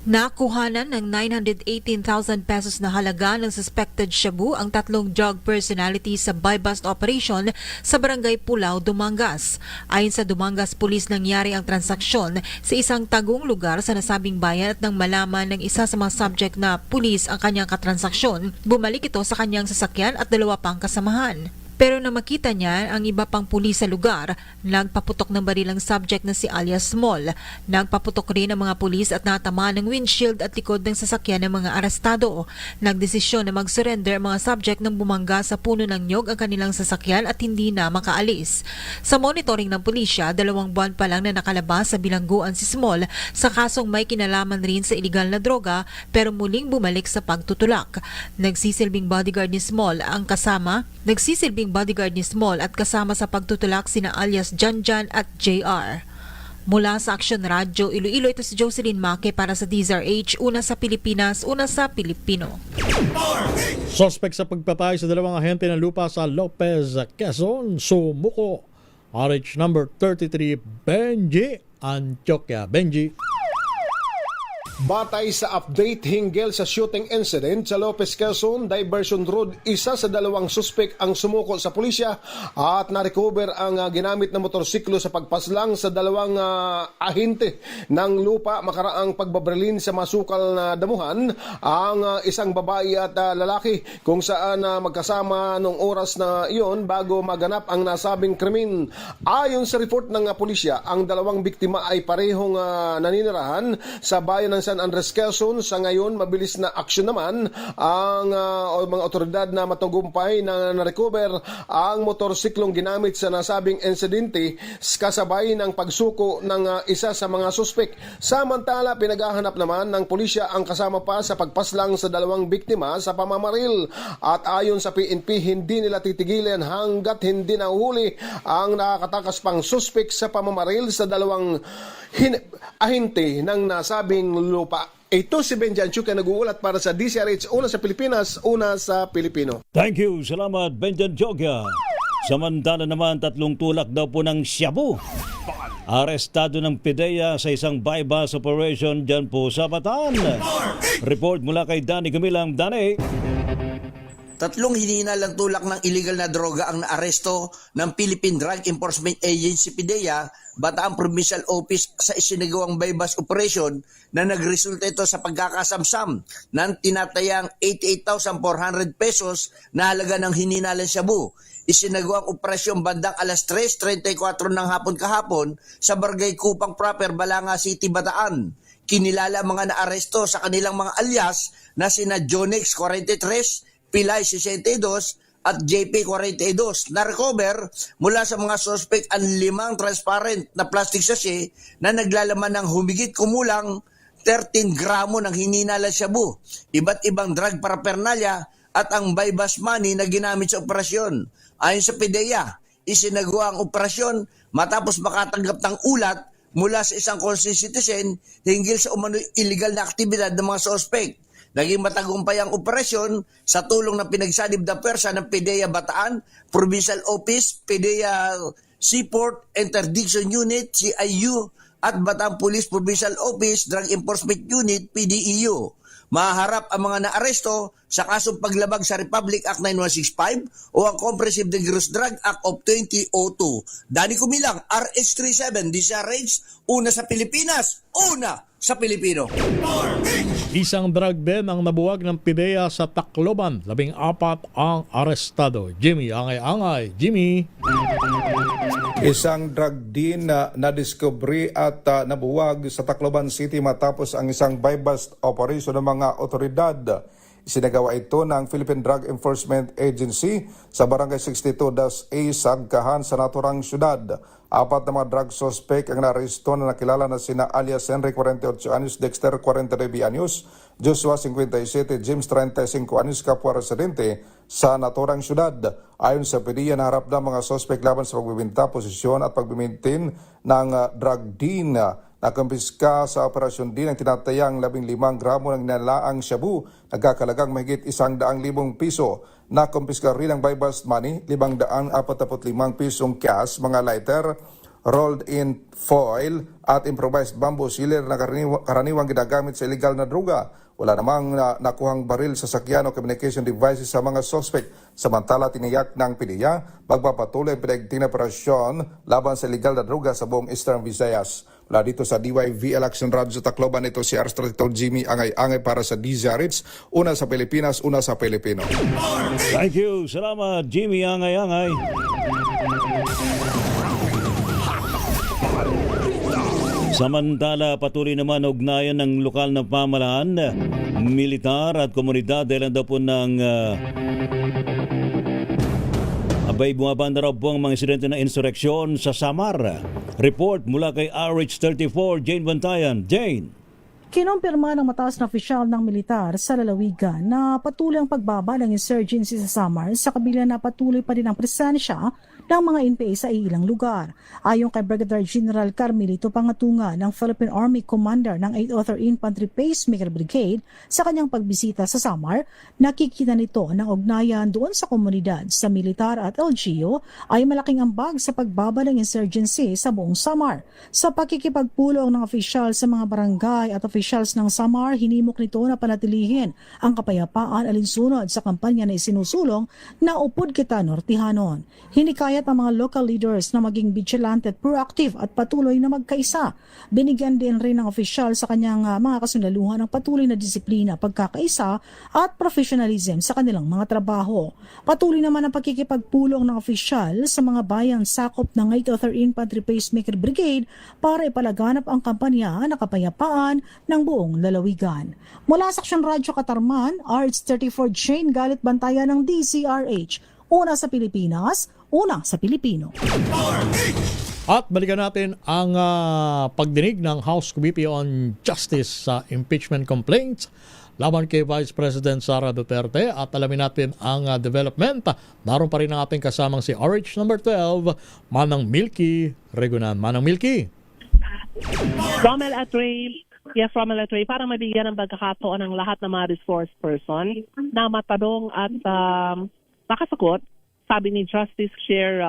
Nakuhanan ng 918,000 pesos na halaga ng suspected shabu ang 3 drug personalities sa buy-bust operation sa Barangay Pulao, Dumangas. Ayon sa Dumangas Police, nangyari ang transaksyon sa isang tagong lugar sa nasabing bayan at nang malaman ng isa sa mga subject na pulis ang kanyang katransaksyon, bumalik ito sa kanyang sasakyan at 2 pang kasamahan. Pero na makita niya ang iba pang pulis sa lugar, nagpaputok ng baril ang subject na si alias Small. Nagpaputok rin ang mga pulis at natamaan ng windshield at likod ng sasakyan ng mga arestado. Nagdesisyon na mag-surrender ang mga subject nang bumangga sa puno ng nyog ang kanilang sasakyan at hindi na makaalis. Sa monitoring ng pulisya, 2 buwan pa lang na nakalabas sa bilangguan si Small sa kasong may kinalaman rin sa iligal na droga pero muling bumalik sa pagtutulak. Nagsisilbing bodyguard ni Small at kasama sa pagtutulak sina alias Janjan at JR. Mula sa Action Radio Iloilo, ito si Jocelyn Maque para sa DZRH, una sa Pilipinas, una sa Pilipino. Suspect sa pagpatay sa 2 ahente ng lupa sa Lopez, Quezon, sumuko. RH number 33, Benji Antioquia. Benji. Batay sa update hinggil sa shooting incident sa Lopez, Quezon, Diversion Road, isa sa 2 suspek ang sumuko sa pulisya at na-recover ang ginamit na motorsiklo sa pagpaslang sa 2 ahente ng lupa makaraang pagbabrilin sa masukal na damuhan ang isang babae at lalaki kung saan magkasama nung oras na iyon bago maganap ang nasabing krimen. Ayon sa report ng pulisya, ang 2 biktima ay parehong naninirahan sa bayan ng San Andres, Quezon. Sa ngayon, mabilis na aksyon naman ang mga otoridad na matagumpay na na-recover ang motorsiklong ginamit sa nasabing insidente kasabay ng pagsuko ng isa sa mga suspek. Samantala, pinaghahanap naman ng pulisya ang kasama pa sa pagpaslang sa 2 biktima sa pamamaril. At ayon sa PNP, hindi nila titigilan hanggat hindi nahuli ang nakakatakas pang suspek sa pamamaril sa 2 ahente ng nasabing lupa. Ito si Benji Antioquia nag-uulat para sa DZRH, una sa Pilipinas, una sa Pilipino. Thank you. Salamat, Benji Antioquia. Samantala naman, 3 tulak daw po ng shabu. Arestado ng PIDEA sa isang bypass operation dyan po sa Bataan. Report mula kay Danny Gamilang. Danny. 3 hinihinalang tulak ng illegal na droga ang naaresto ng Philippine Drug Enforcement Agency PIDEA, Bataan Provincial Office sa isinagawang bypass operation na nagresulta ito sa pagkakasamsam ng tinatayang 88,400 pesos na halaga ng hinihinalang shabu. Isinagawang operasyon bandang alas 3:34 ng hapon kahapon sa Barangay Kupang Proper, Balanga City, Bataan. Kinilala ang mga naaresto sa kanilang mga alias na sina Jonex 43, Pilay 62 at JP 42. Na-recover mula sa mga suspect ang 5 transparent na plastic sachet na naglalaman ng humigit kumulang 13 gramo ng hinihinalang shabu, iba't ibang drug paraphernalia at ang bypass money na ginamit sa operasyon. Ayon sa PIDEA, isinagawa ang operasyon matapos makatanggap ng ulat mula sa isang concerned citizen hinggil sa umano'y illegal na aktibidad ng mga suspect. Naging matagumpay ang operasyon sa tulong ng pinagsanib na pwersa ng PIDEA Bataan, Provincial Office, PIDEA Seaport Interdiction Unit, CIU, at Bataan Police Provincial Office, Drug Enforcement Unit, PDEU. Maharap ang mga naaresto sa kasong paglabag sa Republic Act 9165 o ang Comprehensive Dangerous Drug Act of 2002. Danny Kumilang, RH37, DZRH, una sa Pilipinas, una sa Pilipino. Isang drug din ang nabuwag ng PIDEA sa Tacloban. 14 ang arestado. Jimmy, angay-angay. Jimmy. Isang drug din na nadiskubre at nabuwag sa Tacloban City matapos ang isang bypass operation ng mga otoridad. Isinagawa ito ng Philippine Drug Enforcement Agency sa Barangay 62-A, Sagkahan sa naturang syudad. 4 na mga drug suspect ang naresto na nakilala na sina alias Henry 48 anyos, Dexter 49 anyos, Joshua 57, James 35 anyos, kapwa residente sa naturang syudad. Ayon sa PIDEA, naharap na mga suspect laban sa pagbibinta, posisyon at pagbimintin ng drug din. Nakumpiska sa operasyon din ang tinatayang 15 gramo ng nalaang shabu, nagkakalagang mahigit 100,000 piso. Nakumpiska rin ang bypass money, 545 pisong cash, mga lighter, rolled in foil at improvised bamboo sealer na karaniwang ginagamit sa illegal na droga. Wala namang nakuhang baril sa sakyan o communication devices sa mga suspect. Samantala, tiniyak ng PIDEA magpapatuloy ang pinagting na operasyon laban sa illegal na droga sa buong Eastern Visayas. Mula dito sa DYV Election Radio sa Tacloban, ito si Arstrator Jimmy Angay-Angay para sa DZRH. Una sa Pilipinas, una sa Pilipino. Thank you. Salamat, Jimmy Angay-Angay. Samantala, patuloy naman ugnayan ng lokal na pamahalaan, militar at komunidad dahil daw po ng abay bumabanda raw po ang mga insidente ng insureksyon sa Samar. Report mula kay RH34, Jane Bantayan. Jane. Kinumpirma ng mataas na opisyal ng militar sa lalawigan na patuloy ang pagbaba ng insurgency sa Samar sa kabila na patuloy pa rin ang presensya ng mga NPA sa ilang lugar. Ayon kay Brigadier General Carmelito Pangatunga ng Philippine Army Commander ng 8th Infantry Pacemaker Brigade sa kanyang pagbisita sa Samar, nakikita nito ng ugnayan doon sa komunidad sa militar at LGU ay malaking ambag sa pagbaba ng insurgency sa buong Samar. Sa pakikipagpulong ng opisyal sa mga barangay at officials ng Samar, hinimok nito na panatilihin ang kapayapaan alinsunod sa kampanya na isinusulong na Upod Kita Nortihanon. Hinikayat ang mga local leaders na maging vigilante at proactive at patuloy na magkaisa. Binigyan din rin ng opisyal sa kanyang mga kasundaluhan ng patuloy na disiplina, pagkakaisa at professionalism sa kanilang mga trabaho. Patuloy naman ang pakikipagpulong ng opisyal sa mga bayan sakop ng 8th Infantry Pacemaker Brigade para ipalaganap ang kampanya na kapayapaan ng buong lalawigan. Mula sa Aksyon Radyo Katarman, RH34 Jane Galit Bantayan ng DZRH. Una sa Pilipinas, una sa Pilipino. At balikan natin ang pagdinig ng House Committee on Justice sa impeachment complaints laban kay Vice President Sara Duterte at alamin natin ang development. Naroon pa rin ang ating kasamang si RH number 12, Manang Milky Regunan. Manang Milky. Romel at Ray, para mabigyan ng pagkakataon ng lahat ng mga resource person na matanong at makasagot, sabi ni Justice Chair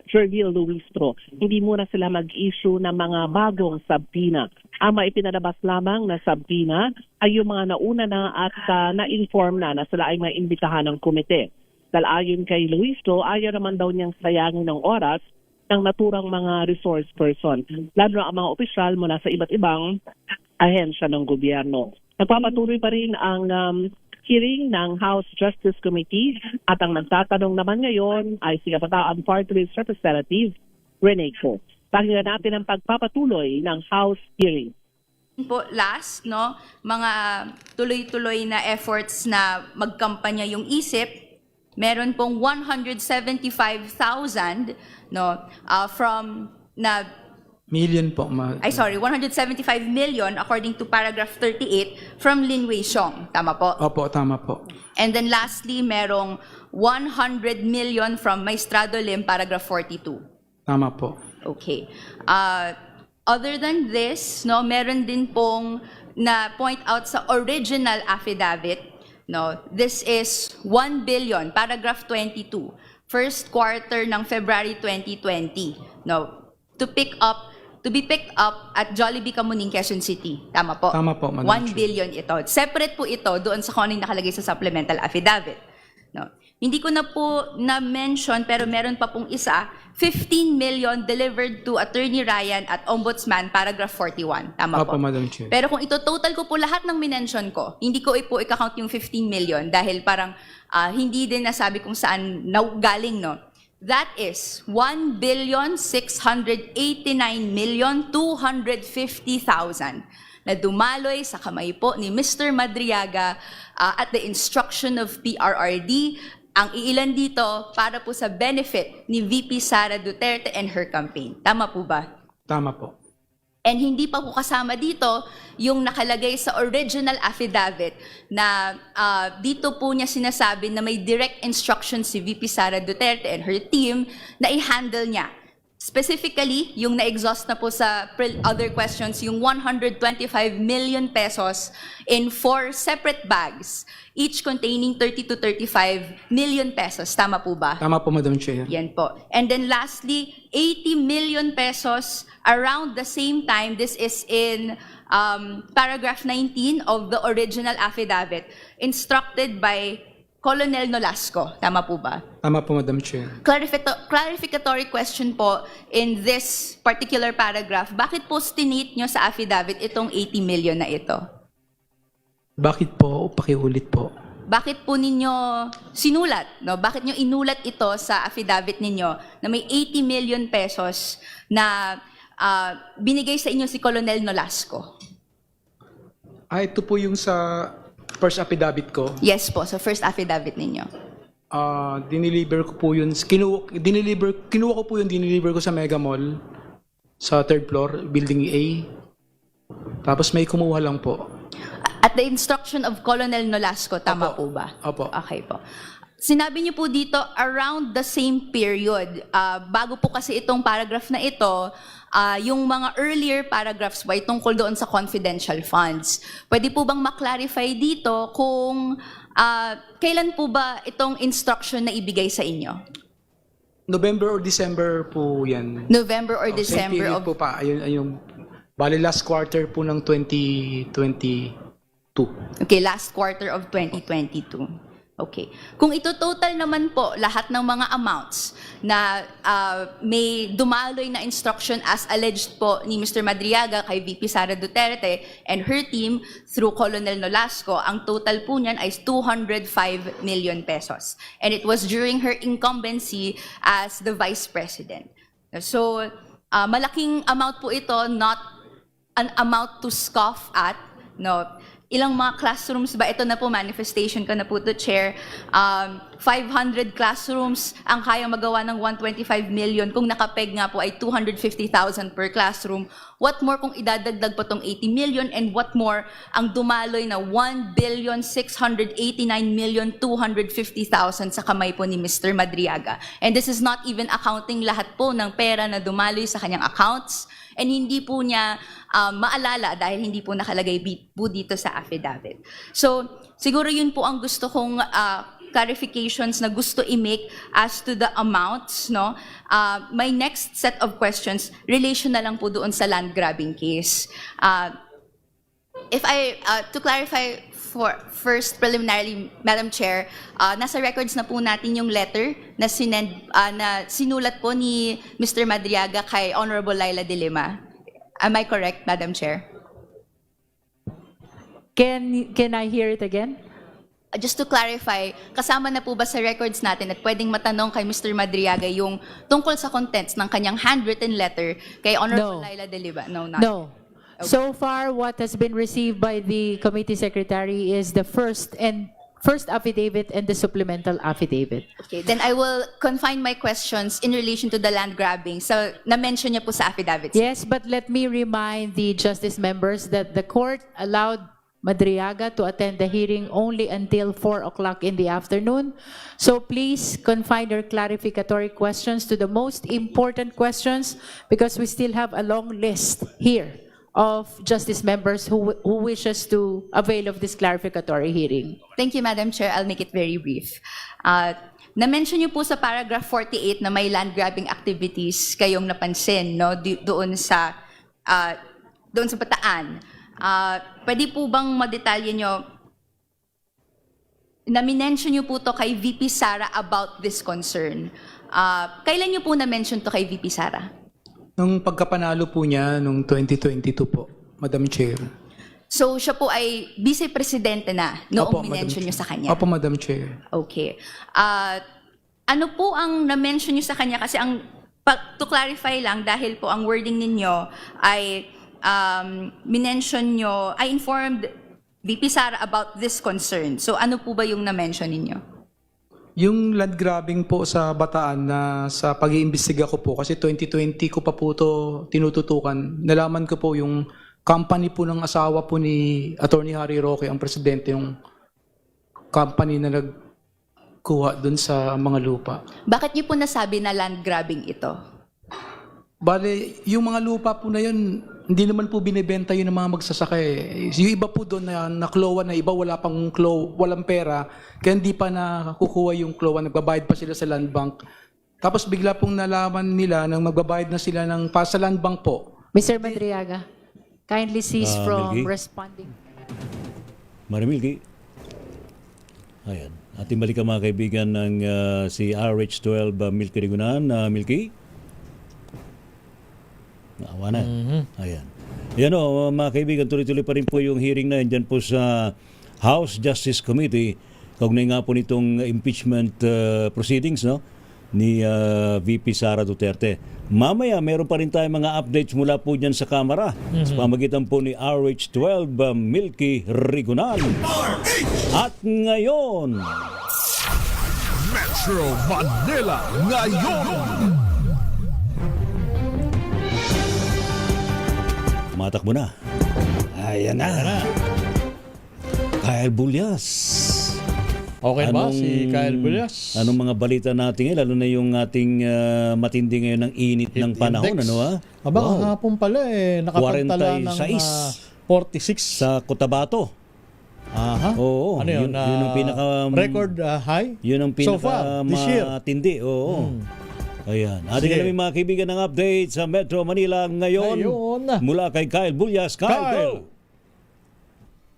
Jervil Luistro, hindi muna sila mag-issue ng mga bagong subpoena. Ang maipinalabas lamang na subpoena ay yung mga nauna na at na-inform na sila ay maimbitahan ng komite. Dahil ayon kay Luistro, ayaw naman daw niyang sayangin ng oras ng naturang mga resource person, lalo na ang mga opisyal mula sa iba't ibang ahensya ng gobyerno. Nagpapatuloy pa rin ang hearing ng House Justice Committee at ang nagtatanong naman ngayon ay si Kabataan Party List Representative Rene Co. Pakinggan natin ang pagpapatuloy ng House hearing. Po last, no, mga tuloy-tuloy na efforts na magkampanya yung isip, meron pong 175,000 no from na million po, 175 million according to paragraph 38 from Lin Wei Xiong. Tama po? Opo, tama po. And then lastly, merong 100 million from Maestrado Lim, paragraph 42. Tama po. Okay. Other than this, no, meron din pong na point out sa original affidavit. No, this is 1 billion, paragraph 22, first quarter ng February 2020. No, to be picked up at Jollibee Kamuning, Quezon City. Tama po? Tama po, Madam 1 billion ito. Separate po ito doon sa kung anong nakalagay sa supplemental affidavit. No. Hindi ko na po na-mention pero meron pa pong isa, 15 million delivered to Attorney Ryan at Ombudsman, paragraph 41. Tama Opo, po? Madam Chair. Pero kung ito total ko po lahat ng minention ko, hindi ko po i-count yung 15 million dahil parang hindi din nasabi kung saan galing, no? That is 1,689,250,000 na dumaloy sa kamay po ni Mr. Madriaga at the instruction of PRRD. Ang iilan dito para po sa benefit ni VP Sara Duterte and her campaign. Tama po ba? Tama po. And hindi pa po kasama dito yung nakalagay sa original affidavit na dito po niya sinasabi na may direct instruction si VP Sara Duterte and her team na i-handle niya. Specifically, yung na-exhaust na po sa other questions, yung 125 million pesos in 4 separate bags, each containing 30 to 35 million pesos. Tama po ba? Tama po, Madam Chair. Yan po. And then lastly, 80 million pesos around the same time. This is in paragraph 19 of the original affidavit, instructed by Colonel Nolasco. Tama po ba? Tama po, Madam Chair. Clarificatory question po in this particular paragraph. Bakit po stinate nyo sa affidavit itong 80 million na ito? Bakit po? Pakiulit po. Bakit po ninyo sinulat? No? Bakit nyo inulat ito sa affidavit ninyo na may 80 million pesos na binigay sa inyo si Colonel Nolasco? Ito po yung sa first affidavit ko. Yes po, sa first affidavit ninyo. Dineliver ko po yun. Kinuha ko po yun, dineliver ko sa Mega Mall sa 3rd floor, building A. Tapos may kumuha lang po. At the instruction of Colonel Nolasco, tama po ba? Opo. Okay po. Sinabi niyo po dito, around the same period, bago po kasi itong paragraph na ito, yung mga earlier paragraphs po ay tungkol doon sa confidential funds. Pwede po bang maklarify dito kung kailan po ba itong instruction na ibigay sa inyo? November or December po yan. November or Same December period of... po pa. Ayun, bali last quarter po ng 2022. Okay, last quarter of 2022. Okay. Kung ito total naman po lahat ng mga amounts na may dumaloy na instruction as alleged po ni Mr. Madriaga kay VP Sara Duterte and her team through Colonel Nolasco, ang total po niyan ay 205 million pesos. And it was during her incumbency as the Vice President. So, malaking amount po ito, not an amount to scoff at, no. Ilang mga classrooms ba? Ito na po, manifestation ko na po to, Chair. 500 classrooms ang kaya magawa ng 125 million. Kung nakapeg nga po ay 250,000 per classroom. What more kung idadagdag po tong 80 million and what more ang dumaloy na 1,689,250,000 sa kamay po ni Mr. Madriaga. And this is not even accounting lahat po ng pera na dumaloy sa kanyang accounts. And hindi po niya maalala dahil hindi po nakalagay po dito sa affidavit. So, siguro yun po ang gusto kong clarifications na gusto i-make as to the amounts, no? My next set of questions, relation na lang po doon sa land grabbing case. To clarify first preliminarily, Madam Chair, nasa records na po natin yung letter na sinulat po ni Mr. Madriaga kay Honorable Laila de Lima. Am I correct, Madam Chair? Can I hear it again? Just to clarify, kasama na po ba sa records natin at pwedeng matanong kay Mr. Madriaga yung tungkol sa contents ng kanyang handwritten letter kay Honorable Laila de Lima? No, not. No. Okay. So far, what has been received by the committee secretary is the first affidavit and the supplemental affidavit. Okay, then I will confine my questions in relation to the land grabbing. So, na-mention niya po sa affidavit. Yes, but let me remind the justice members that the court allowed Madriaga to attend the hearing only until 4 o'clock in the afternoon. So please confine your clarificatory questions to the most important questions because we still have a long list here of justice members who wishes to avail of this clarificatory hearing. Thank you, Madam Chair. I'll make it very brief. Na-mention niyo po sa paragraph 48 na may land grabbing activities kayong napansin, no, doon sa Bataan. Pwede po bang madetalye nyo, na-mention nyo po to kay VP Sara about this concern. Kailan nyo po na-mention to kay VP Sara? Nung pagkapanalo po niya, nung 2022 po, Madam Chair. So, siya po ay vice-presidente na noong minention nyo sa kanya? Opo, Madam Chair. Okay. Ano po ang na-mention nyo sa kanya? Kasi to clarify lang, dahil po ang wording ninyo ay minention nyo, I informed VP Sara about this concern. So, ano po ba yung na-mention ninyo? Yung land grabbing po sa Bataan na sa pag-iimbestiga ko po, kasi 2020 ko pa po ito tinututukan, nalaman ko po yung company po ng asawa po ni Attorney Harry Roque, ang presidente, yung company na nagkuha dun sa mga lupa. Bakit niyo po nasabi na land grabbing ito? Bale, yung mga lupa po na yun, hindi naman po binibenta yun ng mga magsasaka eh. Yung iba po doon na naklowa na iba, wala pang walang pera, kaya hindi pa nakukuha yung klowa, nagbabayad pa sila sa land bank. Tapos bigla pong nalaman nila nang magbabayad na sila ng sa land bank po. Mr. Madriaga, kindly cease from Milky? responding. Marimilki. Ayan. Ating balikan mga kaibigan ng si RH12 Milky Rigunan. Milky? Naawa na. Ayan. Ayan o, mga kaibigan, tuloy-tuloy pa rin po yung hearing na yan dyan po sa House Justice Committee. Kaugnay nga po nitong impeachment proceedings, no? Ni VP Sara Duterte. Mamaya, meron pa rin tayong mga updates mula po dyan sa Kamara sa pamagitan po ni RH12 Milky Rigunan. At ngayon, Metro Manila ngayon. matakbo na. Ayan na. Kyle Bulyas. Okay ba si Kyle Bulyas? Anong mga balita natin ngayon, lalo na yung ating matindi ngayon ng init ng panahon, ano ha? Aba, kahapon pala nakapagtala ng 46 sa Cotabato. Aha. Oo. Ano yun? Yun ang pinaka record high? Yun ang pinaka so far, this year. matindi. Oo. Ayan. Ating namin mga kaibigan ng update sa Metro Manila ngayon. Mula kay Kyle Bulyas. Kyle, go!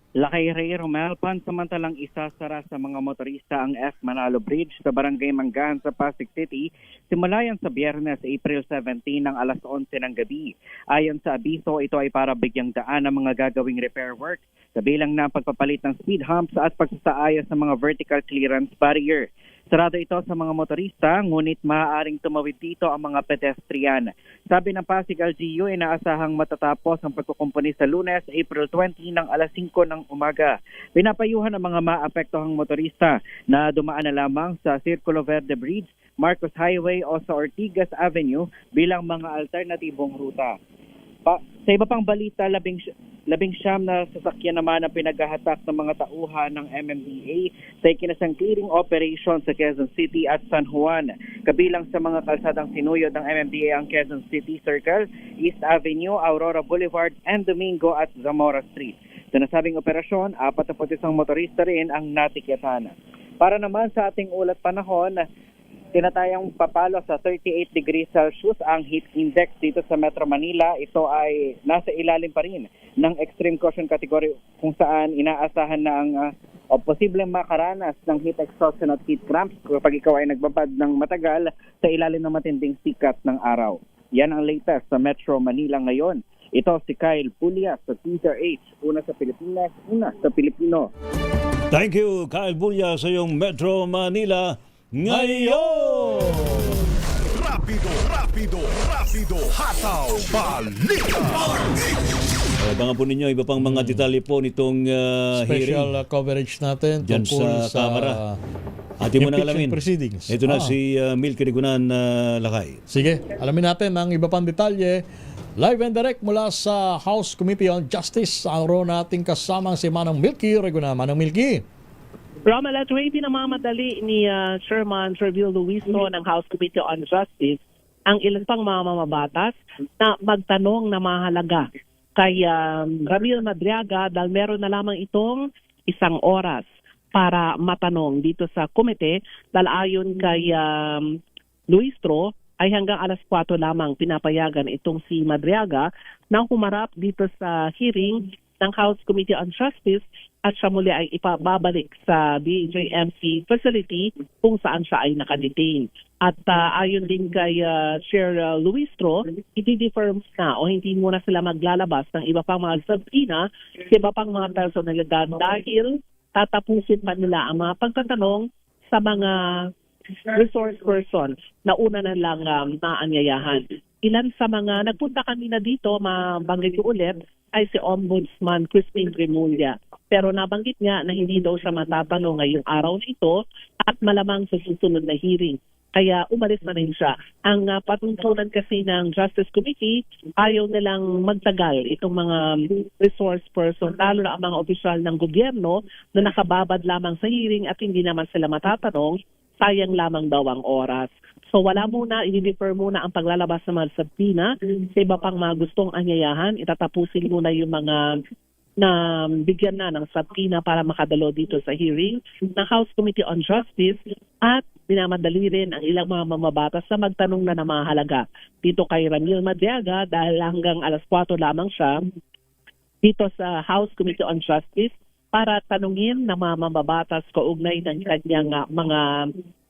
Lakay Ray Romel, pansamantalang isasara sa mga motorista ang F. Manalo Bridge sa Barangay Manggahan sa Pasig City simula yan sa Biyernes, April 17 ng alas 11 ng gabi. Ayon sa abiso, ito ay para bigyang daan ng mga gagawing repair work, kabilang na pagpapalit ng speed humps at pagsasaayos ng mga vertical clearance barrier. Sarado ito sa mga motorista, ngunit maaaring tumawid dito ang mga pedestrian. Sabi ng Pasig LGU, inaasahang matatapos ang pagkukumpuni sa Lunes, April 20 ng alas 5 ng umaga. Pinapayuhan ang mga maapektuhang motorista na dumaan na lamang sa Circulo Verde Bridge, Marcos Highway o sa Ortigas Avenue bilang mga alternatibong ruta. Sa iba pang balita, labing siyam na sasakyan naman ang pinaghahatak ng mga tauhan ng MMDA sa ikinasang clearing operation sa Quezon City at San Juan. Kabilang sa mga kalsadang sinuyod ng MMDA ang Quezon City Circle, East Avenue, Aurora Boulevard, and Domingo at Zamora Street. Sa nasabing operasyon, 41 motorista rin ang natikyatan. Para naman sa ating ulat panahon, tinatayang papalo sa 38 degrees Celsius ang heat index dito sa Metro Manila. Ito ay nasa ilalim pa rin ng extreme caution category kung saan inaasahan na ang posibleng makaranas ng heat exhaustion at heat cramps kapag ikaw ay nagbabad ng matagal sa ilalim ng matinding sikat ng araw. Yan ang latest sa Metro Manila ngayon. Ito si Kyle Bulyas sa Teaser H. Una sa Pilipinas, una sa Pilipino. Thank you, Kyle Bulyas sa iyong Metro Manila ngayon! Rapido, hataw, balita! Abangan po ninyo iba pang mga detalye po nitong special hearing. Coverage natin Diyan tungkol sa Kamara. Ating mo nang alamin. Proceedings. Ito na si Milky Rigunan Lakay. Sige, alamin natin ang iba pang detalye. Live and direct mula sa House Committee on Justice. Ang ro nating kasamang si Manang Milky Rigunan. Manang Milky. Rommel, at way pinamamadali ni Chairman Treville Luiso ng House Committee on Justice ang ilan pang mga mamabatas na magtanong na mahalaga kay Ramil Madriaga dahil meron na lamang itong 1 oras para matanong dito sa komite dahil ayon kay Luistro ay hanggang alas 4 lamang pinapayagan itong si Madriaga na humarap dito sa hearing ng House Committee on Justice at siya muli ay ipababalik sa DJMC facility kung saan siya ay nakadetain. At ayon din kay Chair Luistro, i-defer na o hindi muna sila maglalabas ng iba pang mga subpoena sa iba pang mga personalidad dahil tatapusin pa nila ang mga pagtatanong sa mga resource person na una na lang naanyayahan. Ilan sa mga nagpunta kanina dito, mabanggit ko ulit, ay si Ombudsman Christine Remulla. Pero nabanggit niya na hindi daw siya matatanong ngayong araw na ito at malamang sa susunod na hearing. Kaya umalis na rin siya. Ang patuntunan kasi ng Justice Committee, ayaw nilang magtagal itong mga resource person, lalo na ang mga opisyal ng gobyerno na nakababad lamang sa hearing at hindi naman sila matatanong, sayang lamang daw ang oras. So wala muna, i-defer muna ang paglalabas ng mga subpoena sa iba pang mga gustong anyayahan. Itatapusin muna yung mga na bigyan na ng subpoena para makadalo dito sa hearing ng House Committee on Justice at minamadali rin ang ilang mga mamabatas na magtanong na mahalaga dito kay Ramil Madriaga dahil hanggang alas 4 lamang siya dito sa House Committee on Justice para tanungin ng mga mambabatas kaugnay ng kanyang mga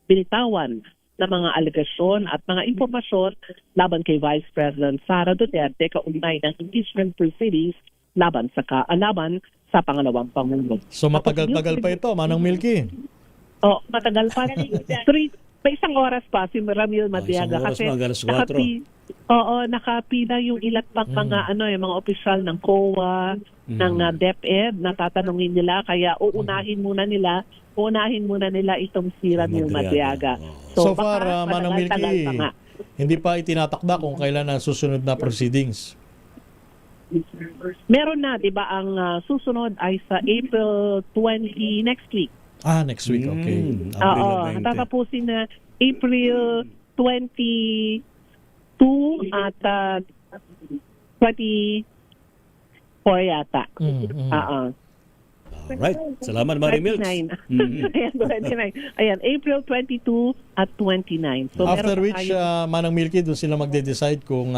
binitawan na mga alegasyon at mga impormasyon laban kay Vice President Sara Duterte kaugnay ng impeachment proceedings laban sa pangalawang Pangulo. So matagal-tagal pa ito, Manang Milky. Oh, matagal pa. May isang oras pa si Ramil Madiaga kasi nakapila yung ilat pang mga mga opisyal ng COA, ng DepEd na tatanungin nila, kaya uunahin muna nila itong si Ramil Madiaga. So far, Manang Milky, hindi pa itinatakda kung kailan ang susunod na proceedings. Meron na, 'di ba, ang susunod ay sa April 20 next week. Next week, okay. Tatapusin na April 22 at 24 yata. Alright. Salamat, Marie Milks. 29. Ayan, April 22 at 29. So, after meron which, Manang Milky, doon sila magde-decide kung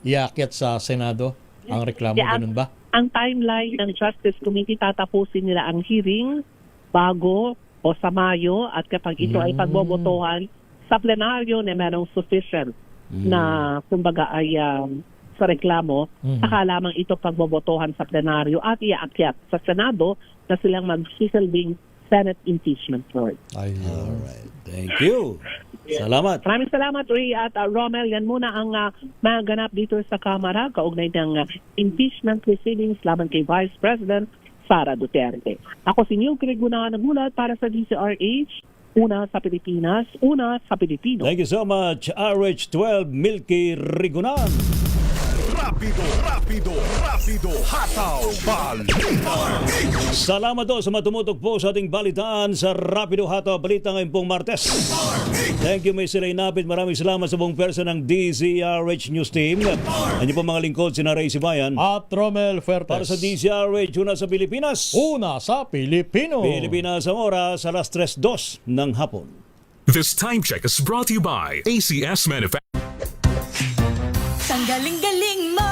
iakyat sa Senado ang reklamo, ganun ba? Ang timeline ng Justice Committee, tatapusin nila ang hearing bago o sa Mayo, at kapag ito ay pagbobotohan sa plenaryo na merong sufficient na kumbaga ay sa reklamo, saka lamang ito pagbobotohan sa plenaryo at iaakyat sa Senado na silang magsisilbing Senate Impeachment Court. Alright. Thank you. Salamat. Maraming salamat, Ray at Romel. Yan muna ang mga ganap dito sa Kamara kaugnay ng impeachment proceedings laban kay Vice President Sara Duterte. Ako si Neil Gregunahan, nagulat para sa DCRH. Una sa Pilipinas, una sa Pilipino. Thank you so much, RH12 Milky Rigunan. Rapido, hataw, balita. Salamat do sa matumutok po sa ating balitaan sa Rapido Hataw Balita ngayong pong Martes. Thank you, May Silay Napit. Maraming salamat sa buong person ng DZRH News Team. Ano po mga lingkod, sina Ray Sibayan at Romel Fuertes. Para sa DZRH, una sa Pilipinas. Una sa Pilipino. Pilipinas ang oras, alas 3:02 ng hapon. This time check is brought to you by ACS Manufacturing. Ang galing-galing mo,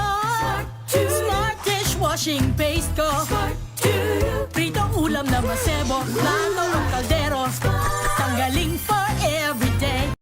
Smart dishwashing paste ko, pritong ulam na masebo, plato ng kaldero, tanggaling for every